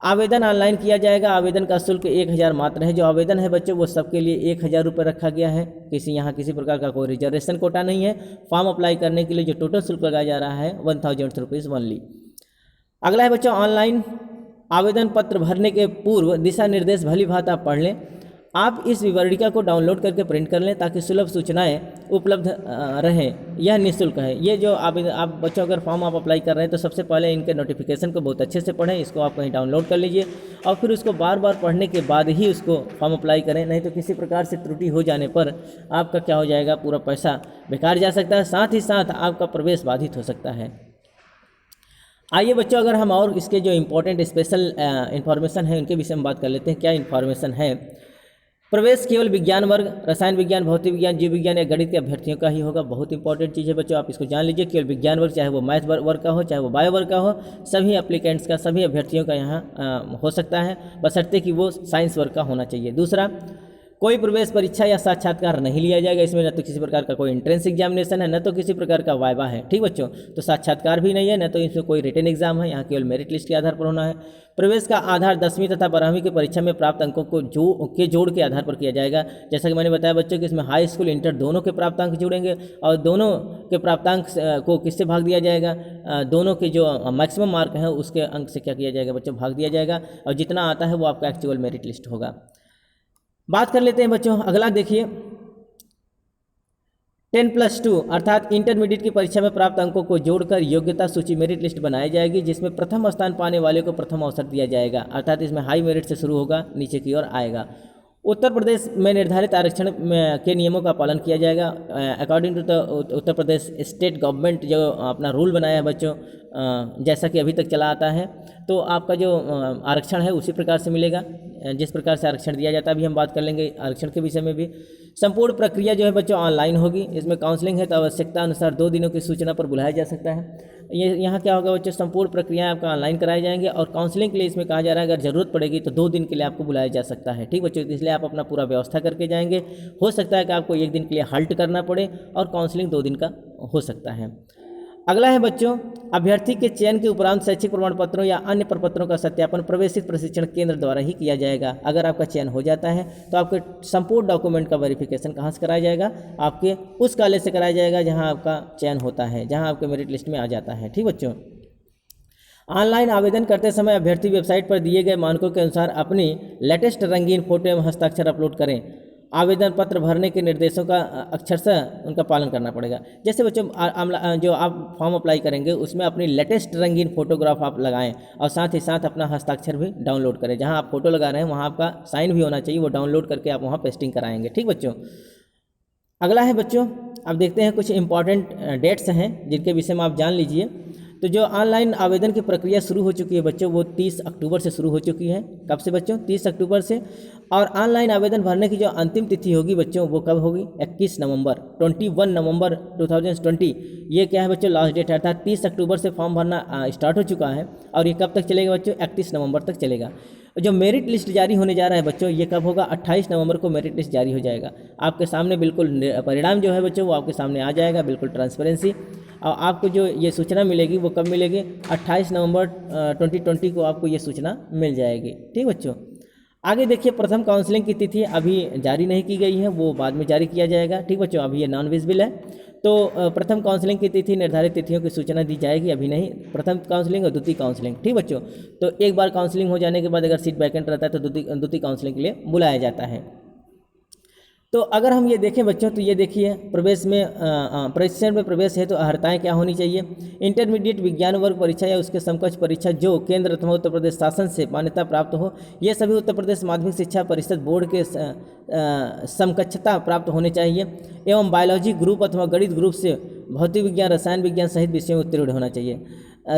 आवेदन ऑनलाइन किया जाएगा। आवेदन का शुल्क 1000 मात्र है। जो आवेदन है बच्चों वो सबके लिए 1000 रुपये रखा गया है। किसी प्रकार का कोई रिजर्वेशन कोटा नहीं है। फॉर्म अप्लाई करने के लिए जो टोटल शुल्क लगाया जा रहा है 1000 रुपीज़ ओनली। अगला है बच्चों ऑनलाइन आवेदन पत्र भरने के पूर्व दिशा निर्देश भली भांति आप पढ़ लें। आप इस विवरणिका को डाउनलोड करके प्रिंट कर लें ताकि सुलभ सूचनाएं उपलब्ध रहें। यह निःशुल्क है। ये जो आप बच्चों अगर फॉर्म आप अप्लाई कर रहे हैं तो सबसे पहले इनके नोटिफिकेशन को बहुत अच्छे से पढ़ें। इसको आप कहीं डाउनलोड कर लीजिए और फिर उसको बार बार पढ़ने के बाद ही उसको फॉर्म अप्लाई करें। नहीं तो किसी प्रकार से त्रुटि हो जाने पर आपका क्या हो जाएगा, पूरा पैसा बेकार जा सकता है, साथ ही साथ आपका प्रवेश बाधित हो सकता है। आइए बच्चों अगर हम और इसके जो इम्पोर्टेंट स्पेशल इन्फॉर्मेशन है उनके विषय में बात कर लेते हैं। क्या इन्फॉर्मेशन है। प्रवेश केवल विज्ञान वर्ग, रसायन विज्ञान, भौतिक विज्ञान, जीव विज्ञान या गणित के अभ्यर्थियों का ही होगा। बहुत इंपॉर्टेंट चीज़ है बच्चों, आप इसको जान लीजिए। केवल विज्ञान वर्ग, चाहे वो मैथ वर्ग का हो, चाहे वो बायो वर्ग का हो, सभी एप्लीकेंट्स का, सभी अभ्यर्थियों का यहाँ हो सकता है, बशर्ते कि वो साइंस वर्ग का होना चाहिए। दूसरा, कोई प्रवेश परीक्षा या साक्षात्कार नहीं लिया जाएगा। इसमें न तो किसी प्रकार का कोई एंट्रेंस एग्जामिनेशन है, न तो किसी प्रकार का वाइवा है। ठीक बच्चों, तो साक्षात्कार भी नहीं है, न तो इसमें कोई रिटन एग्जाम है। यहाँ केवल मेरिट लिस्ट के आधार पर होना है। प्रवेश का आधार 10वीं तथा 12वीं की परीक्षा में प्राप्त अंकों को जोड़ के आधार पर किया जाएगा। जैसा कि मैंने बताया बच्चों कि इसमें हाई स्कूल इंटर दोनों के प्राप्तांक जुड़ेंगे और दोनों के प्राप्तांक को किससे भाग दिया जाएगा, दोनों के जो मैक्सिमम मार्क हैं उसके अंक से क्या किया जाएगा बच्चों, भाग दिया जाएगा। और जितना आता है वो आपका एक्चुअल मेरिट लिस्ट होगा। बात कर लेते हैं बच्चों अगला, देखिए 10+2 अर्थात इंटरमीडिएट की परीक्षा में प्राप्त अंकों को जोड़कर योग्यता सूची मेरिट लिस्ट बनाई जाएगी, जिसमें प्रथम स्थान पाने वाले को प्रथम अवसर दिया जाएगा। अर्थात इसमें हाई मेरिट से शुरू होगा, नीचे की ओर आएगा। उत्तर प्रदेश में निर्धारित आरक्षण के नियमों का पालन किया जाएगा। According to the Uttar Pradesh state government जो अपना रूल बनाया है बच्चों, जैसा कि अभी तक चला आता है, तो आपका जो आरक्षण है उसी प्रकार से मिलेगा जिस प्रकार से आरक्षण दिया जाता है। अभी हम बात कर लेंगे आरक्षण के विषय में भी। संपूर्ण प्रक्रिया जो है बच्चों ऑनलाइन होगी। इसमें काउंसलिंग है तो आवश्यकता अनुसार 2 दिनों की सूचना पर बुलाया जा सकता है। ये यहाँ क्या होगा बच्चों, संपूर्ण प्रक्रिया आपका ऑनलाइन कराई जाएंगे और काउंसलिंग के लिए इसमें कहा जा रहा है अगर ज़रूरत पड़ेगी तो 2 दिन के लिए आपको बुलाया जा सकता है। ठीक बच्चों, इसलिए आप अपना पूरा व्यवस्था करके जाएंगे। हो सकता है कि आपको 1 दिन के लिए हल्ट करना पड़े और काउंसलिंग 2 दिन का हो सकता है। अगला है बच्चों, अभ्यर्थी के चयन के उपरांत शैक्षिक प्रमाण पत्रों या अन्य प्रपत्रों का सत्यापन प्रवेशित प्रशिक्षण केंद्र द्वारा ही किया जाएगा। अगर आपका चयन हो जाता है तो आपके संपूर्ण डॉक्यूमेंट का वेरिफिकेशन कहाँ से कराया जाएगा, आपके उस कॉलेज से कराया जाएगा जहाँ आपका चयन होता है, जहाँ आपके मेरिट लिस्ट में आ जाता है। ठीक बच्चों, ऑनलाइन आवेदन करते समय अभ्यर्थी वेबसाइट पर दिए गए मानकों के अनुसार अपनी लेटेस्ट रंगीन फोटो एवं हस्ताक्षर अपलोड करें। आवेदन पत्र भरने के निर्देशों का अक्षरशः उनका पालन करना पड़ेगा। जैसे बच्चों जो आप फॉर्म अप्लाई करेंगे उसमें अपनी लेटेस्ट रंगीन फोटोग्राफ आप लगाएं और साथ ही साथ अपना हस्ताक्षर भी डाउनलोड करें। जहां आप फोटो लगा रहे हैं वहां आपका साइन भी होना चाहिए, वो डाउनलोड करके आप वहां पेस्टिंग कराएंगे। ठीक बच्चों, अगला है बच्चों, अब देखते हैं कुछ इंपॉर्टेंट डेट्स हैं जिनके विषय में आप जान लीजिए। तो जो ऑनलाइन आवेदन की प्रक्रिया शुरू हो चुकी है बच्चों वो 30 अक्टूबर से शुरू हो चुकी है। कब से बच्चों, 30 अक्टूबर से। और ऑनलाइन आवेदन भरने की जो अंतिम तिथि होगी बच्चों वो कब होगी? 21 नवंबर 21 नवंबर 2020 ये क्या है बच्चों? लास्ट डेट है। अर्थात 30 अक्टूबर से फॉर्म भरना स्टार्ट हो चुका है और ये कब तक चलेगा बच्चों? 31 नवंबर तक चलेगा। जो मेरिट लिस्ट जारी होने जा रहा है बच्चों ये कब होगा? 28 नवंबर को मेरिट लिस्ट जारी हो जाएगा। आपके सामने बिल्कुल परिणाम जो है बच्चों वो आपके सामने आ जाएगा, बिल्कुल ट्रांसपेरेंसी। और आपको जो ये सूचना मिलेगी वो कब मिलेगी? 28 नवंबर 2020 को आपको ये सूचना मिल जाएगी। ठीक बच्चों, आगे देखिए, प्रथम काउंसलिंग की तिथि अभी जारी नहीं की गई है, वो बाद में जारी किया जाएगा। ठीक बच्चों, अभी ये नॉन विजिबल है, तो प्रथम काउंसलिंग की तिथि निर्धारित तिथियों की सूचना दी जाएगी, अभी नहीं। प्रथम काउंसलिंग और द्वितीय काउंसलिंग। ठीक बच्चों, तो एक बार काउंसलिंग हो जाने के बाद अगर सीट वैकेंट रहता है तो द्वितीय काउंसलिंग के लिए बुलाया जाता है। तो अगर हम ये देखें बच्चों तो ये देखिए, प्रवेश में प्रशिक्षण में प्रवेश है तो अर्हताएँ क्या होनी चाहिए? इंटरमीडिएट विज्ञान वर्ग परीक्षा या उसके समकक्ष परीक्षा जो केंद्र अथवा उत्तर प्रदेश शासन से मान्यता प्राप्त हो, ये सभी उत्तर प्रदेश माध्यमिक शिक्षा परिषद बोर्ड के समकक्षता प्राप्त होने चाहिए। एवं बायोलॉजी ग्रुप अथवा गणित ग्रुप से भौतिक विज्ञान, रसायन विज्ञान सहित विषयों में उत्तीर्ण होना चाहिए।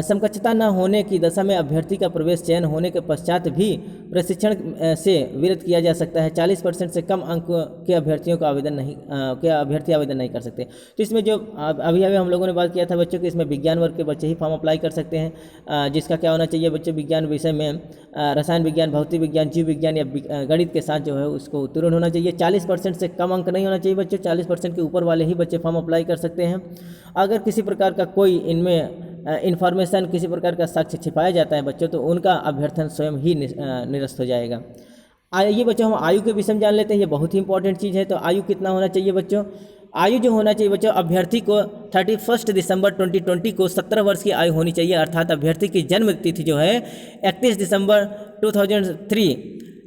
समकक्षता न होने की दशा में अभ्यर्थी का प्रवेश चयन होने के पश्चात भी प्रशिक्षण से विरत किया जा सकता है। 40% से कम अंक के अभ्यर्थियों का आवेदन नहीं अभ्यर्थी आवेदन नहीं कर सकते। तो इसमें जो अभी हम लोगों ने बात किया था बच्चों कि इसमें विज्ञान वर्ग के बच्चे ही फॉर्म अप्लाई कर सकते हैं, जिसका क्या होना चाहिए बच्चों? विज्ञान विषय में रसायन विज्ञान, भौतिक विज्ञान, जीव विज्ञान या गणित के साथ जो है उसको उत्तीर्ण होना चाहिए। 40% से कम अंक नहीं होना चाहिए बच्चों, 40% के ऊपर वाले ही बच्चे फॉर्म अप्लाई कर सकते हैं। अगर किसी प्रकार का कोई इनमें इन्फॉर्मेशन, किसी प्रकार का साक्ष्य छिपाया जाता है बच्चों तो उनका अभ्यर्थन स्वयं ही निरस्त हो जाएगा। आइए बच्चों हम आयु के विषय में जान लेते हैं, ये बहुत ही इंपॉर्टेंट चीज़ है। तो आयु कितना होना चाहिए बच्चों? आयु जो होना चाहिए बच्चों, अभ्यर्थी को 31 दिसंबर 2020 को 17 वर्ष की आयु होनी चाहिए। अर्थात अभ्यर्थी की जन्म तिथि जो है 31 दिसंबर 2003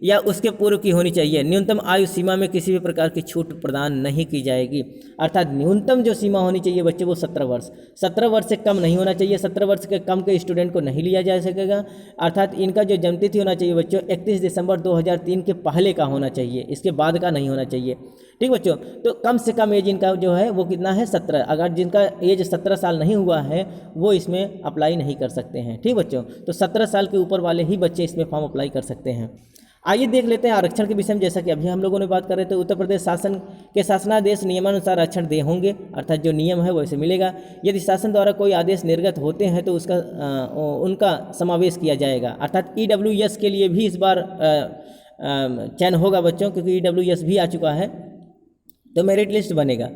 या उसके पूर्व की होनी चाहिए। न्यूनतम आयु सीमा में किसी भी प्रकार की छूट प्रदान नहीं की जाएगी। अर्थात न्यूनतम जो सीमा होनी चाहिए बच्चे वो 17 वर्ष, 17 वर्ष से कम नहीं होना चाहिए। 17 वर्ष के कम के स्टूडेंट को नहीं लिया जा सकेगा। अर्थात इनका जो जन्म तिथि होना चाहिए बच्चों 31 दिसंबर 2003 के पहले का होना चाहिए, इसके बाद का नहीं होना चाहिए। ठीक बच्चों, तो कम से कम एज इनका जो है वो कितना है? 17। अगर जिनका एज 17 साल नहीं हुआ है वो इसमें अप्लाई नहीं कर सकते हैं। ठीक बच्चों, तो 17 साल के ऊपर वाले ही बच्चे इसमें फॉर्म अप्लाई कर सकते हैं। आइए देख लेते हैं आरक्षण के विषय में। जैसा कि अभी हम लोगों ने बात कर रहे थे, उत्तर प्रदेश शासन के शासनादेश नियमानुसार आरक्षण दे होंगे, अर्थात जो नियम है वैसे मिलेगा। यदि शासन द्वारा कोई आदेश निर्गत होते हैं तो उसका उनका समावेश किया जाएगा। अर्थात EWS के लिए भी इस बार चयन होगा बच्चों, क्योंकि EWS भी आ चुका है तो मेरिट लिस्ट बनेगा,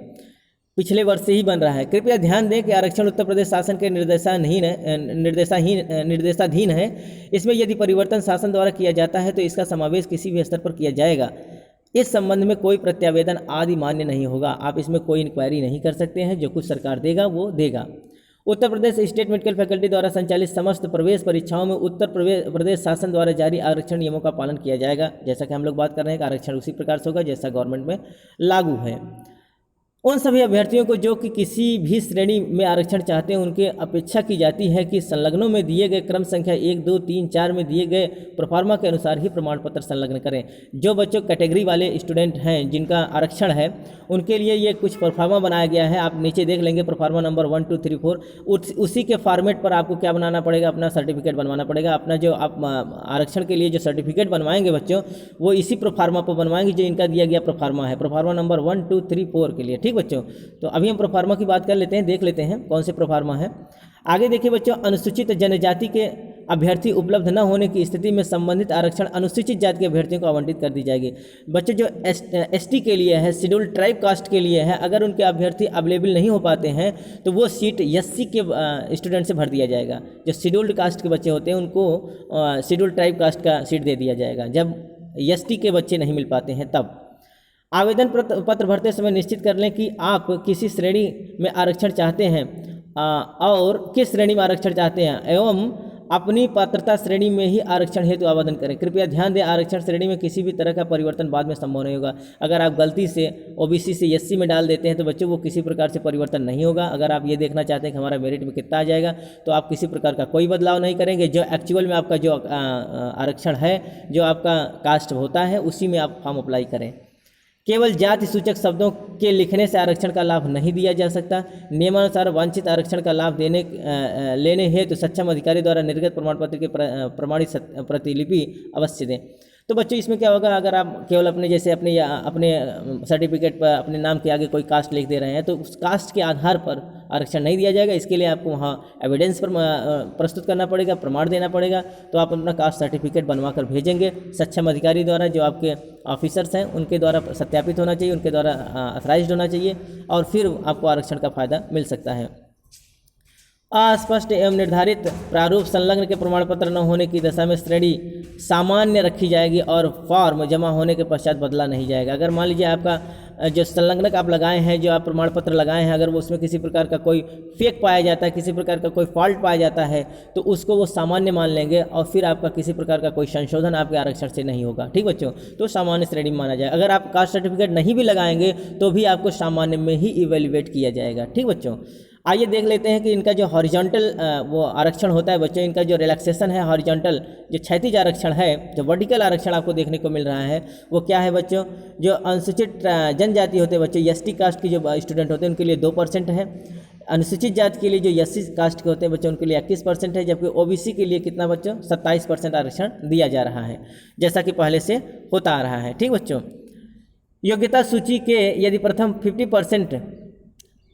पिछले वर्ष से ही बन रहा है। कृपया ध्यान दें कि आरक्षण उत्तर प्रदेश शासन के निर्देशाधीन है। इसमें यदि परिवर्तन शासन द्वारा किया जाता है तो इसका समावेश किसी भी स्तर पर किया जाएगा। इस संबंध में कोई प्रत्यावेदन आदि मान्य नहीं होगा। आप इसमें कोई इंक्वायरी नहीं कर सकते हैं, जो कुछ सरकार देगा वो देगा। उत्तर प्रदेश स्टेट मेडिकल फैकल्टी द्वारा संचालित समस्त प्रवेश परीक्षाओं में उत्तर प्रदेश शासन द्वारा जारी आरक्षण नियमों का पालन किया जाएगा। जैसा कि हम लोग बात कर रहे हैं कि आरक्षण उसी प्रकार से होगा जैसा गवर्नमेंट में लागू है। उन सभी अभ्यर्थियों को जो कि किसी भी श्रेणी में आरक्षण चाहते हैं उनके अपेक्षा की जाती है कि संलग्नों में दिए गए क्रम संख्या 1, 2, 3, 4 में दिए गए प्रोफार्मा के अनुसार ही प्रमाण पत्र संलग्न करें। जो बच्चों कैटेगरी वाले स्टूडेंट हैं जिनका आरक्षण है उनके लिए ये कुछ प्रोफार्मा बनाया गया है। आप नीचे देख लेंगे प्रोफार्मा नंबर 1, 2, 3, 4। उसी के फॉर्मेट पर आपको क्या बनाना पड़ेगा? अपना सर्टिफिकेट बनवाना पड़ेगा। अपना जो आप आरक्षण के लिए जो सर्टिफिकेट बनवाएंगे बच्चों वो इसी प्रोफार्मा पर बनवाएंगे जो इनका दिया गया प्रोफार्मा है, प्रोफार्मा नंबर 1, 2, 3, 4 के लिए। ठीक बच्चों, तो अभी हम प्रोफार्मा की बात कर लेते हैं, देख लेते हैं कौन से प्रोफार्मा है। आगे देखिए बच्चों, अनुसूचित जनजाति के अभ्यर्थी उपलब्ध न होने की स्थिति में संबंधित आरक्षण अनुसूचित जाति के अभ्यर्थियों को आवंटित कर दी जाएगी। बच्चों जो ST के लिए है, शेड्यूल्ड ट्राइब कास्ट के लिए है, अगर उनके अभ्यर्थी अवेलेबल नहीं हो पाते हैं तो वो सीट SC के स्टूडेंट से भर दिया जाएगा। जो शेड्यूल्ड कास्ट के बच्चे होते हैं उनको शेड्यूल्ड ट्राइब कास्ट का सीट दे दिया जाएगा। जब ST के बच्चे नहीं मिल पाते हैं तब आवेदन पत्र भरते समय निश्चित कर लें कि आप किसी श्रेणी में आरक्षण चाहते हैं और किस श्रेणी में आरक्षण चाहते हैं एवं अपनी पात्रता श्रेणी में ही आरक्षण हेतु आवेदन करें। कृपया ध्यान दें, आरक्षण श्रेणी में किसी भी तरह का परिवर्तन बाद में संभव नहीं होगा। अगर आप गलती से OBC से SC में डाल देते हैं तो बच्चों वो किसी प्रकार से परिवर्तन नहीं होगा। अगर आप ये देखना चाहते हैं कि हमारा मेरिट में कितना आ जाएगा तो आप किसी प्रकार का कोई बदलाव नहीं करेंगे। जो एक्चुअल में आपका जो आरक्षण है, जो आपका कास्ट होता है, उसी में आप फॉर्म अप्लाई करें। केवल जाति सूचक शब्दों के लिखने से आरक्षण का लाभ नहीं दिया जा सकता। नियमानुसार वांछित आरक्षण का लाभ लेने हेतु सक्षम अधिकारी द्वारा निर्गत प्रमाण पत्र की प्रमाणित प्रतिलिपि अवश्य दें। तो बच्चों इसमें क्या होगा, अगर आप केवल अपने जैसे अपने सर्टिफिकेट पर अपने नाम के आगे कोई कास्ट लिख दे रहे हैं तो उस कास्ट के आधार पर आरक्षण नहीं दिया जाएगा। इसके लिए आपको वहाँ एविडेंस पर प्रस्तुत करना पड़ेगा, प्रमाण देना पड़ेगा। तो आप अपना कास्ट सर्टिफिकेट बनवा कर भेजेंगे सक्षम अधिकारी द्वारा, जो आपके ऑफिसर्स हैं उनके द्वारा सत्यापित होना चाहिए, उनके द्वारा अथराइज्ड होना चाहिए, और फिर आपको आरक्षण का फ़ायदा मिल सकता है। अस्पष्ट एवं निर्धारित प्रारूप संलग्न के प्रमाण पत्र न होने की दशा में श्रेणी सामान्य रखी जाएगी और फॉर्म जमा होने के पश्चात बदला नहीं जाएगा। अगर मान लीजिए आपका जो संलग्नक आप लगाए हैं, जो आप प्रमाण पत्र लगाए हैं, अगर वो उसमें किसी प्रकार का कोई फेक पाया जाता है, किसी प्रकार का कोई फॉल्ट पाया जाता है, तो उसको वो सामान्य मान लेंगे और फिर आपका किसी प्रकार का कोई संशोधन आपके आरक्षण से नहीं होगा। ठीक बच्चों, तो सामान्य श्रेणी में माना जाए। अगर आप कास्ट सर्टिफिकेट नहीं भी लगाएंगे तो भी आपको सामान्य में ही इवेल्युएट किया जाएगा। ठीक बच्चों, आइए देख लेते हैं कि इनका जो हॉरिजॉन्टल वो आरक्षण होता है बच्चों, इनका जो रिलैक्सेशन है हॉरिजॉन्टल, जो क्षैतिज आरक्षण है, जो वर्टिकल आरक्षण आपको देखने को मिल रहा है वो क्या है बच्चों। जो अनुसूचित जनजाति होते हैं बच्चों, एसटी कास्ट की जो स्टूडेंट होते हैं उनके लिए 2% है। अनुसूचित जाति के लिए जो एससी कास्ट के होते हैं बच्चों उनके लिए 21% है, जबकि ओबीसी के लिए कितना बच्चों 27% आरक्षण दिया जा रहा है, जैसा कि पहले से होता आ रहा है। ठीक बच्चों, योग्यता सूची के यदि प्रथम 50%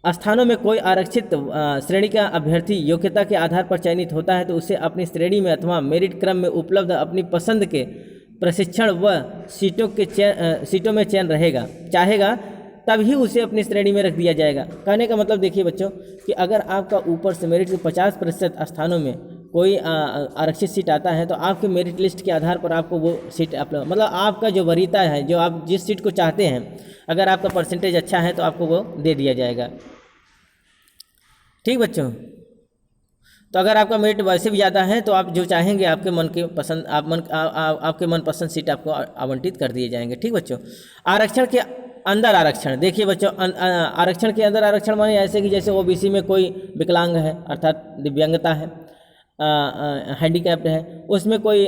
स्थानों में कोई आरक्षित श्रेणी का अभ्यर्थी योग्यता के आधार पर चयनित होता है तो उसे अपनी श्रेणी में अथवा मेरिट क्रम में उपलब्ध अपनी पसंद के प्रशिक्षण व सीटों में चयन चाहेगा तभी उसे अपनी श्रेणी में रख दिया जाएगा। कहने का मतलब देखिए बच्चों कि अगर आपका ऊपर से मेरिट के 50% स्थानों में कोई आरक्षित सीट आता है तो आपके मेरिट लिस्ट के आधार पर आपको वो सीट मतलब आपका जो वरीयता है, जो आप जिस सीट को चाहते हैं, अगर आपका परसेंटेज अच्छा है तो आपको वो दे दिया जाएगा। ठीक बच्चों, तो अगर आपका मेरिट वैसे भी ज़्यादा है तो आप जो चाहेंगे आपके मन के पसंद आपके मनपसंद सीट आपको आवंटित कर दिए जाएंगे। ठीक बच्चों, आरक्षण के अंदर आरक्षण देखिए बच्चों, आरक्षण के अंदर आरक्षण माने ऐसे कि जैसे ओबीसी में कोई विकलांग है अर्थात दिव्यांगता है, हैंडीकैप्ड है, उसमें कोई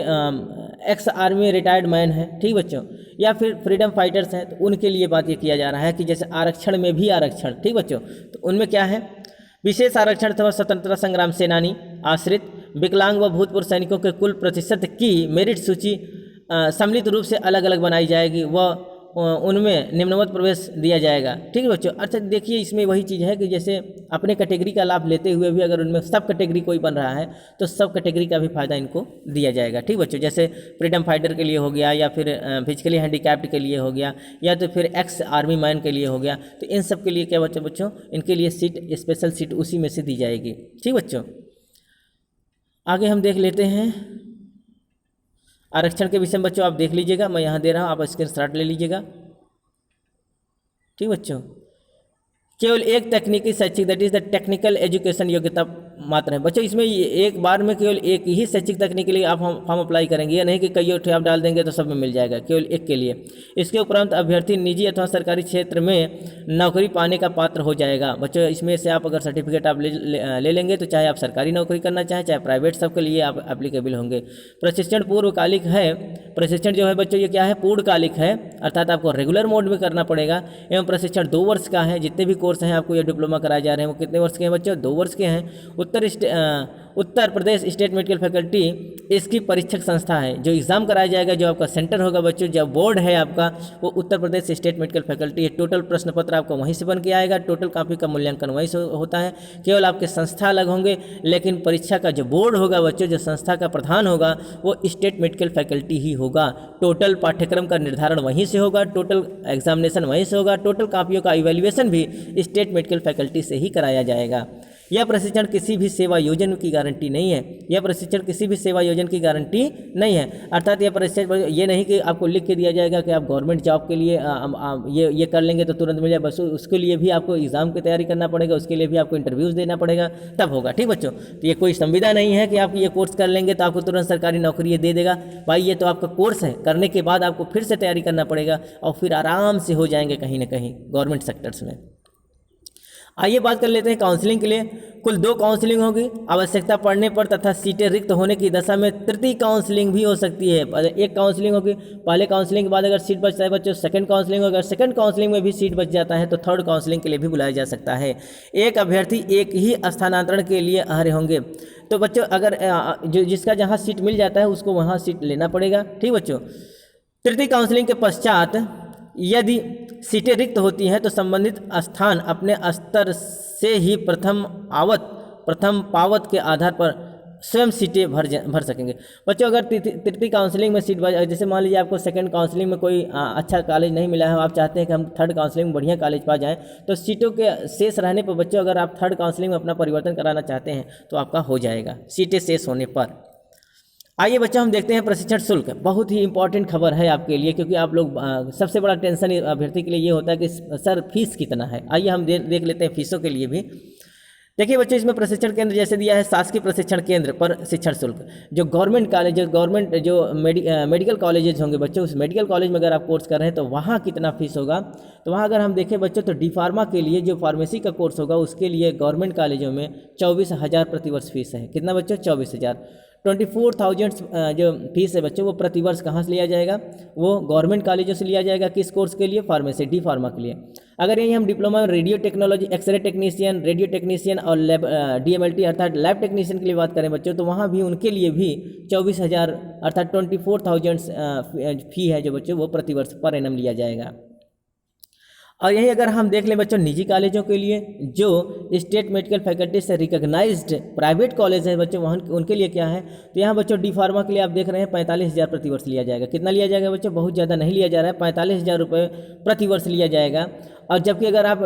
एक्स आर्मी रिटायर्ड मैन है, ठीक बच्चों, या फिर फ्रीडम फाइटर्स हैं, तो उनके लिए बात ये किया जा रहा है कि जैसे आरक्षण में भी आरक्षण। ठीक बच्चों, तो उनमें क्या है, विशेष आरक्षण अथवा स्वतंत्रता संग्राम सेनानी, आश्रित, विकलांग व भूतपूर्व सैनिकों के कुल प्रतिशत की मेरिट सूची सम्मिलित रूप से अलग अलग बनाई जाएगी व उनमें निम्नवत प्रवेश दिया जाएगा। ठीक है बच्चों, अर्थात देखिए इसमें वही चीज़ है कि जैसे अपने कैटेगरी का लाभ लेते हुए भी अगर उनमें सब कैटेगरी कोई बन रहा है तो सब कैटेगरी का भी फायदा इनको दिया जाएगा। ठीक बच्चों, जैसे फ्रीडम फाइटर के लिए हो गया, या फिर फिजिकली हैंडीकैप्ड के लिए हो गया, या तो फिर एक्स आर्मी मैन के लिए हो गया, तो इन सब के लिए क्या बच्चों इनके लिए सीट, स्पेशल सीट उसी में से दी जाएगी। ठीक बच्चों, आगे हम देख लेते हैं आरक्षण के विषय में। बच्चों आप देख लीजिएगा, मैं यहाँ दे रहा हूँ, आप स्क्रीनशॉट ले लीजिएगा। ठीक बच्चों, केवल एक तकनीकी शैक्षिक that is the technical education योग्यता मात्र है। बच्चों इसमें एक बार में केवल एक ही शैक्षिक तकनीक के लिए आप फॉर्म अप्लाई करेंगे, या नहीं कि कई उठे आप डाल देंगे तो सब में मिल जाएगा, केवल एक के लिए। इसके उपरांत अभ्यर्थी निजी अथवा सरकारी क्षेत्र में नौकरी पाने का पात्र हो जाएगा। बच्चों इसमें से आप अगर सर्टिफिकेट आप ले लेंगे तो चाहे आप सरकारी नौकरी करना चाहें चाहे प्राइवेट, सबके लिए आप एप्लीकेबल होंगे। प्रशिक्षण पूर्वकालिक है, प्रशिक्षण जो है बच्चों ये क्या है, पूर्णकालिक है, अर्थात आपको रेगुलर मोड में करना पड़ेगा। एवं प्रशिक्षण 2 वर्ष का है। जितने भी कोर्स हैं आपको ये डिप्लोमा कराए जा रहे हैं वो कितने वर्ष के हैं बच्चों, 2 वर्ष के हैं। उत्तर प्रदेश स्टेट मेडिकल फैकल्टी इसकी परीक्षक संस्था है। जो एग्ज़ाम कराया जाएगा, जो आपका सेंटर होगा बच्चों, जब बोर्ड है आपका, वो उत्तर प्रदेश स्टेट मेडिकल फैकल्टी है। टोटल प्रश्न पत्र आपको वहीं से बन के आएगा, टोटल कॉपी का मूल्यांकन वहीं से होता है। केवल आपके संस्था अलग होंगे, लेकिन परीक्षा का जो बोर्ड होगा बच्चों, जो संस्था का प्रधान होगा वो स्टेट मेडिकल फैकल्टी ही होगा। टोटल पाठ्यक्रम का निर्धारण वहीं से होगा, टोटल एग्जामिनेशन वहीं से होगा, टोटल कॉपियों का इवैल्यूएशन भी स्टेट मेडिकल फैकल्टी से ही कराया जाएगा। यह प्रशिक्षण किसी भी सेवा योजन की गारंटी नहीं है। यह प्रशिक्षण किसी भी सेवा योजन की गारंटी नहीं है, अर्थात यह प्रशिक्षण ये नहीं कि आपको लिख के दिया जाएगा कि आप गवर्नमेंट जॉब के लिए ये कर लेंगे तो तुरंत मिल जाए। बस उसके लिए भी आपको एग्ज़ाम की तैयारी करना पड़ेगा, उसके लिए भी आपको इंटरव्यूज़ देना पड़ेगा, तब होगा। ठीक बच्चों, तो ये कोई संविदा नहीं है कि आप ये कोर्स कर लेंगे तो आपको तुरंत सरकारी नौकरी ये दे देगा। भाई ये तो आपका कोर्स है, करने के बाद आपको फिर से तैयारी करना पड़ेगा और फिर आराम से हो जाएंगे कहीं ना कहीं गवर्नमेंट सेक्टर्स में। आइए बात कर लेते हैं काउंसलिंग के लिए। कुल 2 काउंसलिंग होगी, आवश्यकता पड़ने पर तथा सीटें रिक्त होने की दशा में तृतीय काउंसलिंग भी हो सकती है। एक काउंसलिंग होगी, पहले काउंसलिंग के बाद अगर सीट बचता है बच्चों सेकंड काउंसलिंग होगा, सेकंड काउंसलिंग में भी सीट बच जाता है तो थर्ड काउंसलिंग के लिए भी बुलाया जा सकता है। एक अभ्यर्थी एक ही स्थानांतरण के लिए अर्ह होंगे। तो बच्चों अगर जिसका जहाँ सीट मिल जाता है उसको वहाँ सीट लेना पड़ेगा। ठीक बच्चों, तृतीय काउंसलिंग के पश्चात यदि सीटें रिक्त होती हैं तो संबंधित स्थान अपने स्तर से ही प्रथम पावत के आधार पर स्वयं सीटें भर सकेंगे। बच्चों अगर तृतीय काउंसलिंग में सीट जैसे मान लीजिए आपको सेकंड काउंसलिंग में कोई अच्छा कॉलेज नहीं मिला है, आप चाहते हैं कि हम थर्ड काउंसलिंग में बढ़िया कॉलेज पा जाएं, तो सीटों के शेष रहने पर बच्चों अगर आप थर्ड काउंसलिंग में अपना परिवर्तन कराना चाहते हैं तो आपका हो जाएगा सीटें शेष होने पर। आइए बच्चों हम देखते हैं प्रशिक्षण शुल्क। बहुत ही इंपॉर्टेंट खबर है आपके लिए, क्योंकि आप लोग सबसे बड़ा टेंशन अभ्यर्थी के लिए ये होता है कि सर फीस कितना है। आइए हम देख लेते हैं फीसों के लिए भी। देखिए बच्चों इसमें प्रशिक्षण केंद्र जैसे दिया है, शासकीय प्रशिक्षण केंद्र पर शिक्षण शुल्क। जो गवर्नमेंट कॉलेज जो मेडिकल कॉलेजेज होंगे बच्चों, उस मेडिकल कॉलेज में अगर आप कोर्स कर रहे हैं तो वहाँ कितना फीस होगा। तो वहाँ अगर हम देखें बच्चों तो डी फार्मा के लिए जो फार्मेसी का कोर्स होगा उसके लिए गवर्नमेंट कॉलेजों में 24,000 प्रतिवर्ष फीस है। कितना बच्चों? 24,000। 24,000 जो फीस है बच्चों वो प्रतिवर्ष कहाँ से लिया जाएगा? वो गवर्नमेंट कॉलेजों से लिया जाएगा। किस कोर्स के लिए? फार्मेसी, डी फार्मा के लिए। अगर यही हम diploma radio technology, x-ray technician, radio technician और लैब DMLT अर्थात लैब टेक्नीशियन के लिए बात करें बच्चों तो वहाँ भी उनके लिए भी 24,000 अर्थात 24,000 फी है जो बच्चों वो प्रतिवर्ष पर एनम लिया जाएगा। और यही अगर हम देख लें बच्चों निजी कॉलेजों के लिए जो स्टेट मेडिकल फैकल्टी से रिकॉग्नाइज्ड प्राइवेट कॉलेज है बच्चों, वहाँ उनके लिए क्या है? तो यहाँ बच्चों डी फार्मा के लिए आप देख रहे हैं 45,000 प्रतिवर्ष लिया जाएगा। कितना लिया जाएगा बच्चों? बहुत ज़्यादा नहीं लिया जा रहा है, 45,000 रुपये प्रतिवर्ष लिया जाएगा। और जबकि अगर आप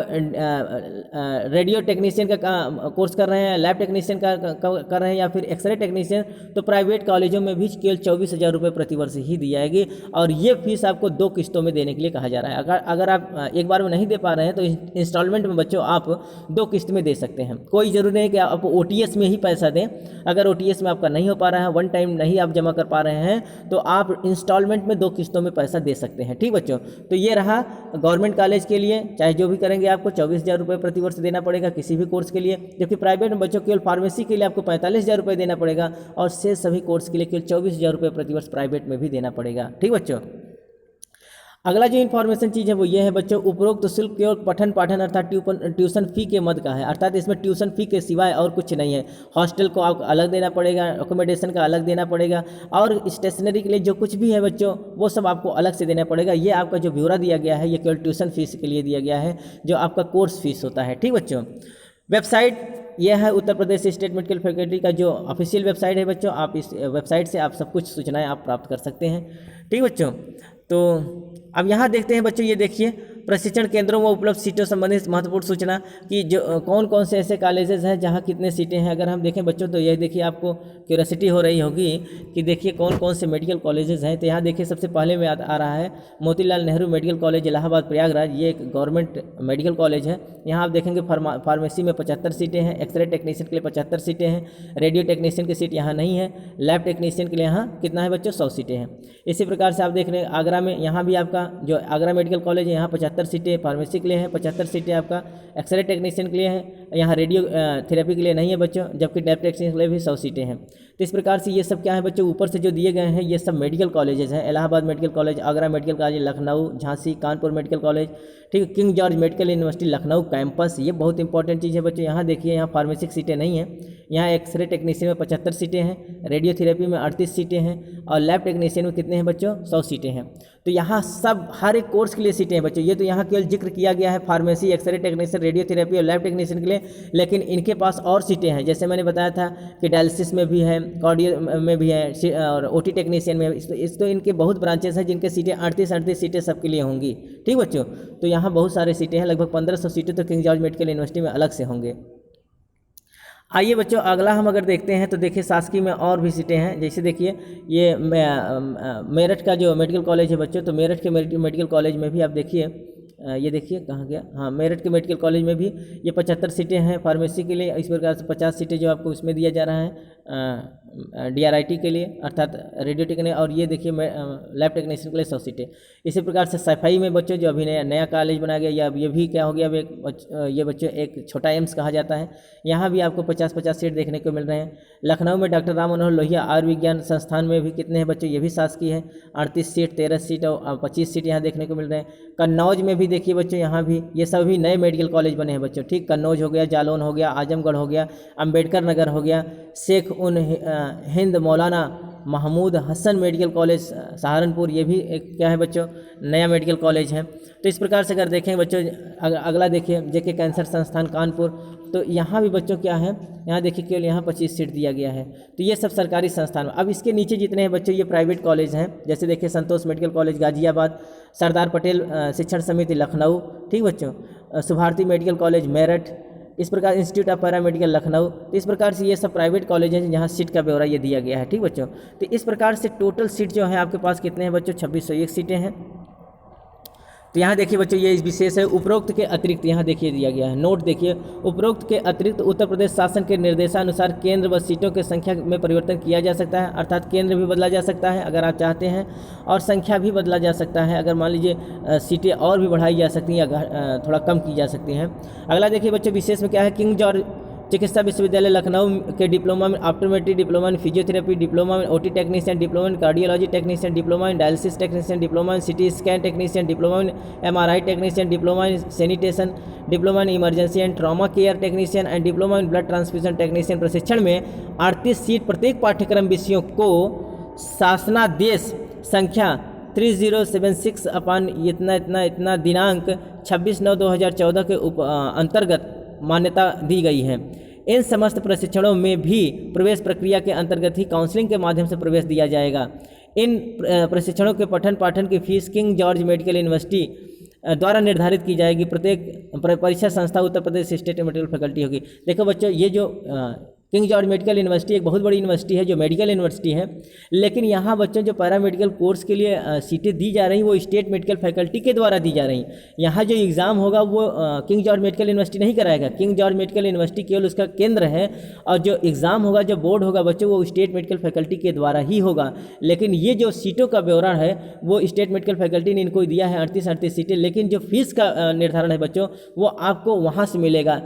रेडियो टेक्नीशियन का कोर्स कर रहे हैं, लैब टेक्नीशियन का कर रहे हैं या फिर एक्सरे टेक्नीशियन, तो प्राइवेट कॉलेजों में भी केवल 24,000 रुपये प्रतिवर्ष ही दी जाएगी। और ये फीस आपको 2 किस्तों में देने के लिए कहा जा रहा है। अगर आप एक बार में नहीं दे पा रहे हैं तो इंस्टॉलमेंट में बच्चों आप 2 किस्त में दे सकते हैं। कोई ज़रूरी नहीं कि आप OTS में ही पैसा दें। अगर OTS में आपका नहीं हो पा रहा है, वन टाइम नहीं आप जमा कर पा रहे हैं, तो आप इंस्टॉलमेंट में 2 किस्तों में पैसा दे सकते हैं। ठीक बच्चों, तो ये रहा गवर्नमेंट कॉलेज के लिए, चाहे जो भी करेंगे आपको 24,000 रुपये प्रतिवर्ष देना पड़ेगा किसी भी कोर्स के लिए। जबकि प्राइवेट में बच्चों केवल फार्मेसी के लिए आपको 45,000 रुपये देना पड़ेगा और से सभी कोर्स के लिए केवल 24,000 रुपये प्रतिवर्ष प्राइवेट में भी देना पड़ेगा। ठीक बच्चों, अगला जो इन्फॉर्मेशन चीज़ है वो ये है बच्चों, उपरोक्त शुल्क केवल पठन पाठन अर्थात ट्यूशन फी के मद का है। अर्थात इसमें ट्यूशन फी के सिवाय और कुछ नहीं है। हॉस्टल को आपको अलग देना पड़ेगा, अकोमोडेशन का अलग देना पड़ेगा और स्टेशनरी के लिए जो कुछ भी है बच्चों वो सब आपको अलग से देना पड़ेगा। ये आपका जो ब्यौरा दिया गया है ये केवल ट्यूशन फीस के लिए दिया गया है, जो आपका कोर्स फीस होता है। ठीक बच्चों, वेबसाइट यह है उत्तर प्रदेश स्टेट मेडिकल फैकल्टी का जो ऑफिशियल वेबसाइट है बच्चों। आप इस वेबसाइट से आप सब कुछ सूचनाएं आप प्राप्त कर सकते हैं। ठीक बच्चों, तो अब यहाँ देखते हैं बच्चों, ये देखिए प्रशिक्षण केंद्रों में उपलब्ध सीटों संबंधित महत्वपूर्ण सूचना कि जो कौन कौन से ऐसे कॉलेजेस हैं जहाँ कितने सीटें हैं। अगर हम देखें बच्चों तो ये देखिए आपको क्यूरियोसिटी हो रही होगी कि देखिए कौन कौन से मेडिकल कॉलेजेस हैं। तो यहाँ देखिए सबसे पहले में आ रहा है मोतीलाल नेहरू मेडिकल कॉलेज इलाहाबाद प्रयागराज। ये एक गवर्नमेंट मेडिकल कॉलेज है। यहाँ आप देखेंगे फार्मेसी में 75 सीटें हैं, एक्सरे टेक्नीशियन के लिए 75 सीटें हैं, रेडियो टेक्नीशियन की सीट यहाँ नहीं है, लैब टेक्नीशियन के लिए यहाँ कितना है बच्चों? 100 सीटें हैं। इसी प्रकार से आप देख रहे हैं आगरा में, यहाँ भी आपका जो आगरा मेडिकल कॉलेज है यहाँ 75 सीटें फार्मेसी के लिए हैं, 75 सीटें आपका एक्सरे टेक्नीशियन के लिए हैं। यहाँ रेडियो थेरेपी के लिए नहीं है बच्चों, जबकि लैब टेक्नीशियन के लिए भी 100 सीटें हैं। तो इस प्रकार से ये सब क्या है बच्चों, ऊपर से जो दिए गए हैं ये सब मेडिकल कॉलेजेस हैं। Allahabad medical college, Agra medical college, Lucknow, Jhansi, Kanpur medical college, ठीक है, king George medical university Lucknow campus. ये बहुत इंपॉर्टेंट चीज़ है बच्चों। यहाँ देखिए यहाँ फार्मेसी सीटें नहीं हैं, यहाँ एक्सरे टेक्नीशियन में 75 सीटें हैं, रेडियोथेरेपी में 38 सीटें हैं और लैब टेक्नीशियन में कितने हैं बच्चों? 100 सीटें हैं। तो यहाँ सब हर एक कोर्स के लिए सीटें हैं बच्चों। ये तो यहाँ केवल जिक्र किया गया है फार्मेसी, एक्सरे टेक्नीशियन, रेडियोथेरेपी और लैब टेक्नीशियन के लिए, लेकिन इनके पास और सीटें हैं। जैसे मैंने बताया था कि डायलिसिस में भी है, कार्डियो में भी है और OT टेक्नीशियन में। इस तो इनके बहुत ब्रांचेस हैं जिनके सीटें 38 सीटें सबके लिए होंगी। ठीक बच्चों, तो यहाँ बहुत सारे सीटें हैं, लगभग 1500 सीटें तो किंग जॉर्ज मेडिकल यूनिवर्सिटी में अलग से होंगे। आइए बच्चों अगला हम अगर देखते हैं तो देखिए शासकीय में और भी सीटें हैं। जैसे देखिए ये मेरठ का जो मेडिकल कॉलेज है बच्चों, तो मेरठ के मेडिकल कॉलेज में भी आप देखिए, ये देखिए कहाँ गया, हाँ मेरठ के मेडिकल कॉलेज में भी ये 75 सीटें हैं फार्मेसी के लिए। इस प्रकार से 50 सीटें जो आपको इसमें दिया जा रहा है DRIT के लिए अर्थात रेडियो टेक्नीशियन, और ये देखिए लैब टेक्नीशियन के लिए 100 सीटें। इसी प्रकार से सफाई में बच्चों जो अभी नया कॉलेज बनाया गया, या अब ये भी क्या हो गया, अब ये बच्चों एक छोटा एम्स कहा जाता है, यहाँ भी आपको 50-50 सीट देखने को मिल रहे हैं। लखनऊ में डॉक्टर राम मनोहर लोहिया आयुर्विज्ञान संस्थान में भी कितने हैं बच्चों? ये भी शासकीय है, 38 सीट, 13 सीट और 25 सीट यहाँ देखने को मिल रहे हैं। कन्नौज में भी देखिए बच्चों, यहाँ भी ये सभी नए मेडिकल कॉलेज बने हैं बच्चों। ठीक, कन्नौज हो गया, जालौन हो गया, आजमगढ़ हो गया, अम्बेडकर नगर हो गया, शेख उन हिंद मौलाना महमूद हसन मेडिकल कॉलेज सहारनपुर, ये भी एक क्या है बच्चों, नया मेडिकल कॉलेज है। तो इस प्रकार से अगर देखें बच्चों, अगला देखिए जेके कैंसर संस्थान कानपुर, तो यहाँ भी बच्चों क्या है, यहाँ देखिए केवल यहाँ 25 सीट दिया गया है। तो ये सब सरकारी संस्थान। अब इसके नीचे जितने हैं बच्चों ये प्राइवेट कॉलेज हैं, जैसे देखिए संतोष मेडिकल कॉलेज गाजियाबाद, सरदार पटेल शिक्षण समिति लखनऊ, ठीक बच्चों, सुभारती मेडिकल कॉलेज मेरठ, इस प्रकार इंस्टीट्यूट ऑफ पैरामेडिकल लखनऊ। तो इस प्रकार से ये सब प्राइवेट कॉलेज हैं जहाँ सीट का ब्यौरा ये दिया गया है, ठीक बच्चों। तो इस प्रकार से टोटल सीट जो है आपके पास कितने हैं बच्चों, 2601 सीटें हैं। तो यहाँ देखिए बच्चों ये विशेष है, उपरोक्त के अतिरिक्त यहाँ देखिए दिया गया है, नोट देखिए, उपरोक्त के अतिरिक्त उत्तर प्रदेश शासन के निर्देशानुसार केंद्र व सीटों के संख्या में परिवर्तन किया जा सकता है, अर्थात केंद्र भी बदला जा सकता है अगर आप चाहते हैं, और संख्या भी बदला जा सकता है अगर मान लीजिए सीटें और भी बढ़ाई जा सकती हैं या थोड़ा कम की जा सकती हैं। अगला देखिए बच्चों विशेष में क्या है, किंग जॉर्ज चिकित्सा विश्वविद्यालय लखनऊ के डिप्लोमा में optometry, diploma in physiotherapy, diploma में OT technician, diploma in cardiology technician, diploma in dialysis technician, diploma in CT scan technician, diploma in MRI technician, diploma in sanitation, diploma in emergency and trauma care technician and diploma in blood transfusion technician प्रशिक्षण में 38 सीट प्रत्येक पाठ्यक्रम विषयों को शासनादेश संख्या 3076 अपान इतना दिनांक 26/9/2014 के अंतर्गत मान्यता दी गई है। इन समस्त प्रशिक्षणों में भी प्रवेश प्रक्रिया के अंतर्गत ही काउंसलिंग के माध्यम से प्रवेश दिया जाएगा। इन प्रशिक्षणों के पठन पाठन की fees king George medical university द्वारा निर्धारित की जाएगी। प्रत्येक परीक्षा संस्था उत्तर प्रदेश स्टेट मेडिकल फैकल्टी होगी। देखो बच्चों ये जो किंग जॉर्ज मेडिकल यूनिवर्सिटी एक बहुत बड़ी यूनिवर्सिटी है जो मेडिकल यूनिवर्सिटी है, लेकिन यहाँ बच्चों जो पैरामेडिकल कोर्स के लिए सीटें दी जा रही वो स्टेट मेडिकल फैकल्टी के द्वारा दी जा रही। यहाँ जो एग्ज़ाम होगा वो किंग जॉर्ज मेडिकल यूनिवर्सिटी नहीं कराएगा, किंग जॉर्ज मेडिकल यूनिवर्सिटी केवल उसका केंद्र है, और जो एग्ज़ाम होगा, जो बोर्ड होगा बच्चों, वो स्टेट मेडिकल फैकल्टी के द्वारा ही होगा। लेकिन ये जो सीटों का ब्यौरा है वो स्टेट मेडिकल फैकल्टी ने इनको दिया है 38 सीटें, लेकिन जो फीस का निर्धारण है बच्चों वो आपको वहाँ से मिलेगा।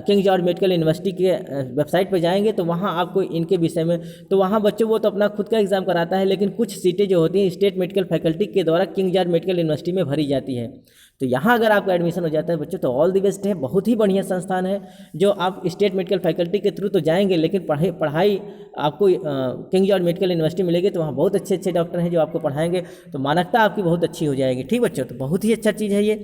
किंग जॉर्ज मेडिकल यूनिवर्सिटी के वेबसाइट पर जाएंगे तो वहाँ आपको इनके विषय में, तो वहाँ बच्चों वो तो अपना खुद का एग्ज़ाम कराता है, लेकिन कुछ सीटें जो होती हैं स्टेट मेडिकल फैकल्टी के द्वारा किंग जॉर्ज मेडिकल यूनिवर्सिटी में भरी जाती है। तो यहाँ अगर आपका एडमिशन हो जाता है बच्चों तो ऑल द बेस्ट है, बहुत ही बढ़िया संस्थान है जो आप स्टेट मेडिकल फैकल्टी के थ्रू तो जाएंगे, लेकिन पढ़ाई आपको किंग जॉर्ज मेडिकल यूनिवर्सिटी मिलेगी तो वहाँ बहुत अच्छे डॉक्टर हैं जो आपको पढ़ाएंगे, तो मानकता आपकी बहुत अच्छी हो जाएगी। ठीक बच्चों, तो बहुत ही अच्छा चीज़ है ये।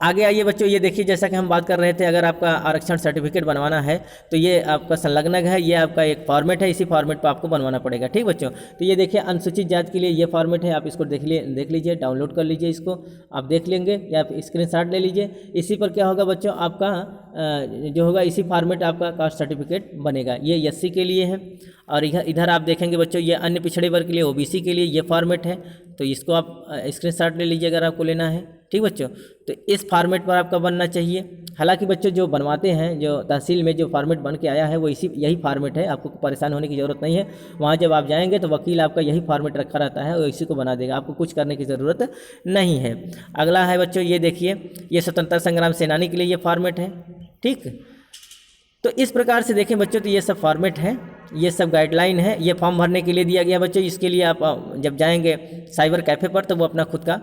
आगे आइए बच्चों, ये देखिए जैसा कि हम बात कर रहे थे, अगर आपका आरक्षण सर्टिफिकेट बनवाना है तो ये आपका संलग्न है, ये आपका एक फॉर्मेट है, इसी फॉर्मेट पर आपको बनवाना पड़ेगा। ठीक बच्चों, तो ये देखिए अनुसूचित जाति के लिए ये फॉर्मेट है, आप इसको देख लीजिए, डाउनलोड कर लीजिए, इसको आप देख लेंगे या आप स्क्रीनशॉट ले लीजिए। इसी पर क्या होगा बच्चों, आपका जो होगा इसी फॉर्मेट आपका कास्ट सर्टिफिकेट बनेगा। ये एससी के लिए है, और इधर आप देखेंगे बच्चों ये अन्य पिछड़े वर्ग के लिए ओबीसी के लिए ये फॉर्मेट है, तो इसको आप स्क्रीनशॉट ले लीजिए अगर आपको लेना है। ठीक बच्चों, तो इस फॉर्मेट पर आपका बनना चाहिए। हालांकि बच्चों जो बनवाते हैं, जो तहसील में जो फॉर्मेट बन के आया है वो यही फॉर्मेट है, आपको परेशान होने की ज़रूरत नहीं है। वहाँ जब आप जाएंगे तो वकील आपका यही फॉर्मेट रखा रहता है और इसी को बना देगा, आपको कुछ करने की ज़रूरत नहीं है। अगला है बच्चों, ये देखिए, ये स्वतंत्रता संग्राम सेनानी के लिए ये फॉर्मेट है। ठीक, तो इस प्रकार से देखें बच्चों, तो ये सब फॉर्मेट है, ये सब गाइडलाइन है। ये फॉर्म भरने के लिए दिया गया बच्चों, इसके लिए आप जब जाएंगे साइबर कैफ़े पर तो वो अपना खुद का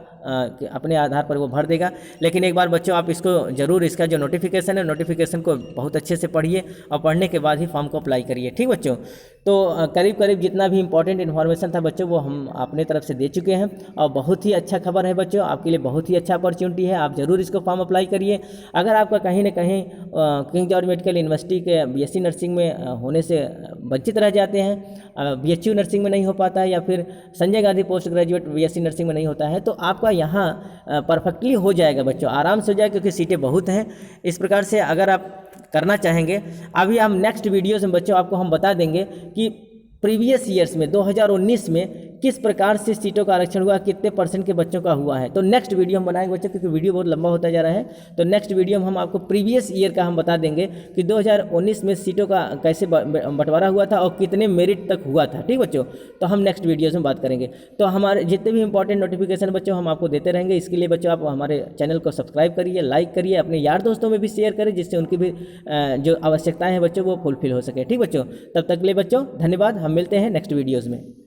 अपने आधार पर वो भर देगा। लेकिन एक बार बच्चों आप इसको ज़रूर, इसका जो नोटिफिकेशन है, नोटिफिकेशन को बहुत अच्छे से पढ़िए और पढ़ने के बाद ही फॉर्म को अप्लाई करिए। ठीक बच्चों, तो करीब जितना भी इंपॉर्टेंट इन्फॉर्मेशन था बच्चों वो हम अपने तरफ से दे चुके हैं, और बहुत ही अच्छा खबर है बच्चों, आपके लिए बहुत ही अच्छा अपॉर्चुनिटी है, आप ज़रूर इसको फॉर्म अप्लाई करिए। अगर आपका कहीं ना कहीं किंग जॉर्ज मेडिकल यूनिवर्सिटी के बीएससी नर्सिंग में होने से वंचित रह जाते हैं, बीएचयू नर्सिंग में नहीं हो पाता है, या फिर Sanjay Gandhi post graduate BSc nursing में नहीं होता है, तो आपका यहाँ परफेक्टली हो जाएगा बच्चों, आराम से हो जाएगा, क्योंकि सीटें बहुत हैं। इस प्रकार से अगर आप करना चाहेंगे, अभी हम नेक्स्ट वीडियोज़ में बच्चों आपको हम बता देंगे कि प्रीवियस ईयर्स में 2019 में किस प्रकार से सीटों का आरक्षण हुआ, कितने % के बच्चों का हुआ है। तो नेक्स्ट वीडियो हम बनाएंगे बच्चों, क्योंकि वीडियो बहुत लंबा होता जा रहा है, तो नेक्स्ट वीडियो में हम आपको प्रीवियस ईयर का हम बता देंगे कि 2019 में सीटों का कैसे बंटवारा हुआ था और कितने मेरिट तक हुआ था। ठीक बच्चों, तो हम नेक्स्ट वीडियोज़ में बात करेंगे। तो हमारे जितने भी इंपॉर्टेंट नोटिफिकेशन बच्चों हम आपको देते रहेंगे। इसके लिए बच्चों आप हमारे चैनल को सब्सक्राइब करिए, लाइक करिए, अपने यार दोस्तों में भी शेयर करें, जिससे उनकी भी जो आवश्यकताएँ हैं बच्चों वो फुलफिल हो सके। ठीक बच्चों, तब तक के लिए बच्चों धन्यवाद, हम मिलते हैं नेक्स्ट वीडियोज़ में।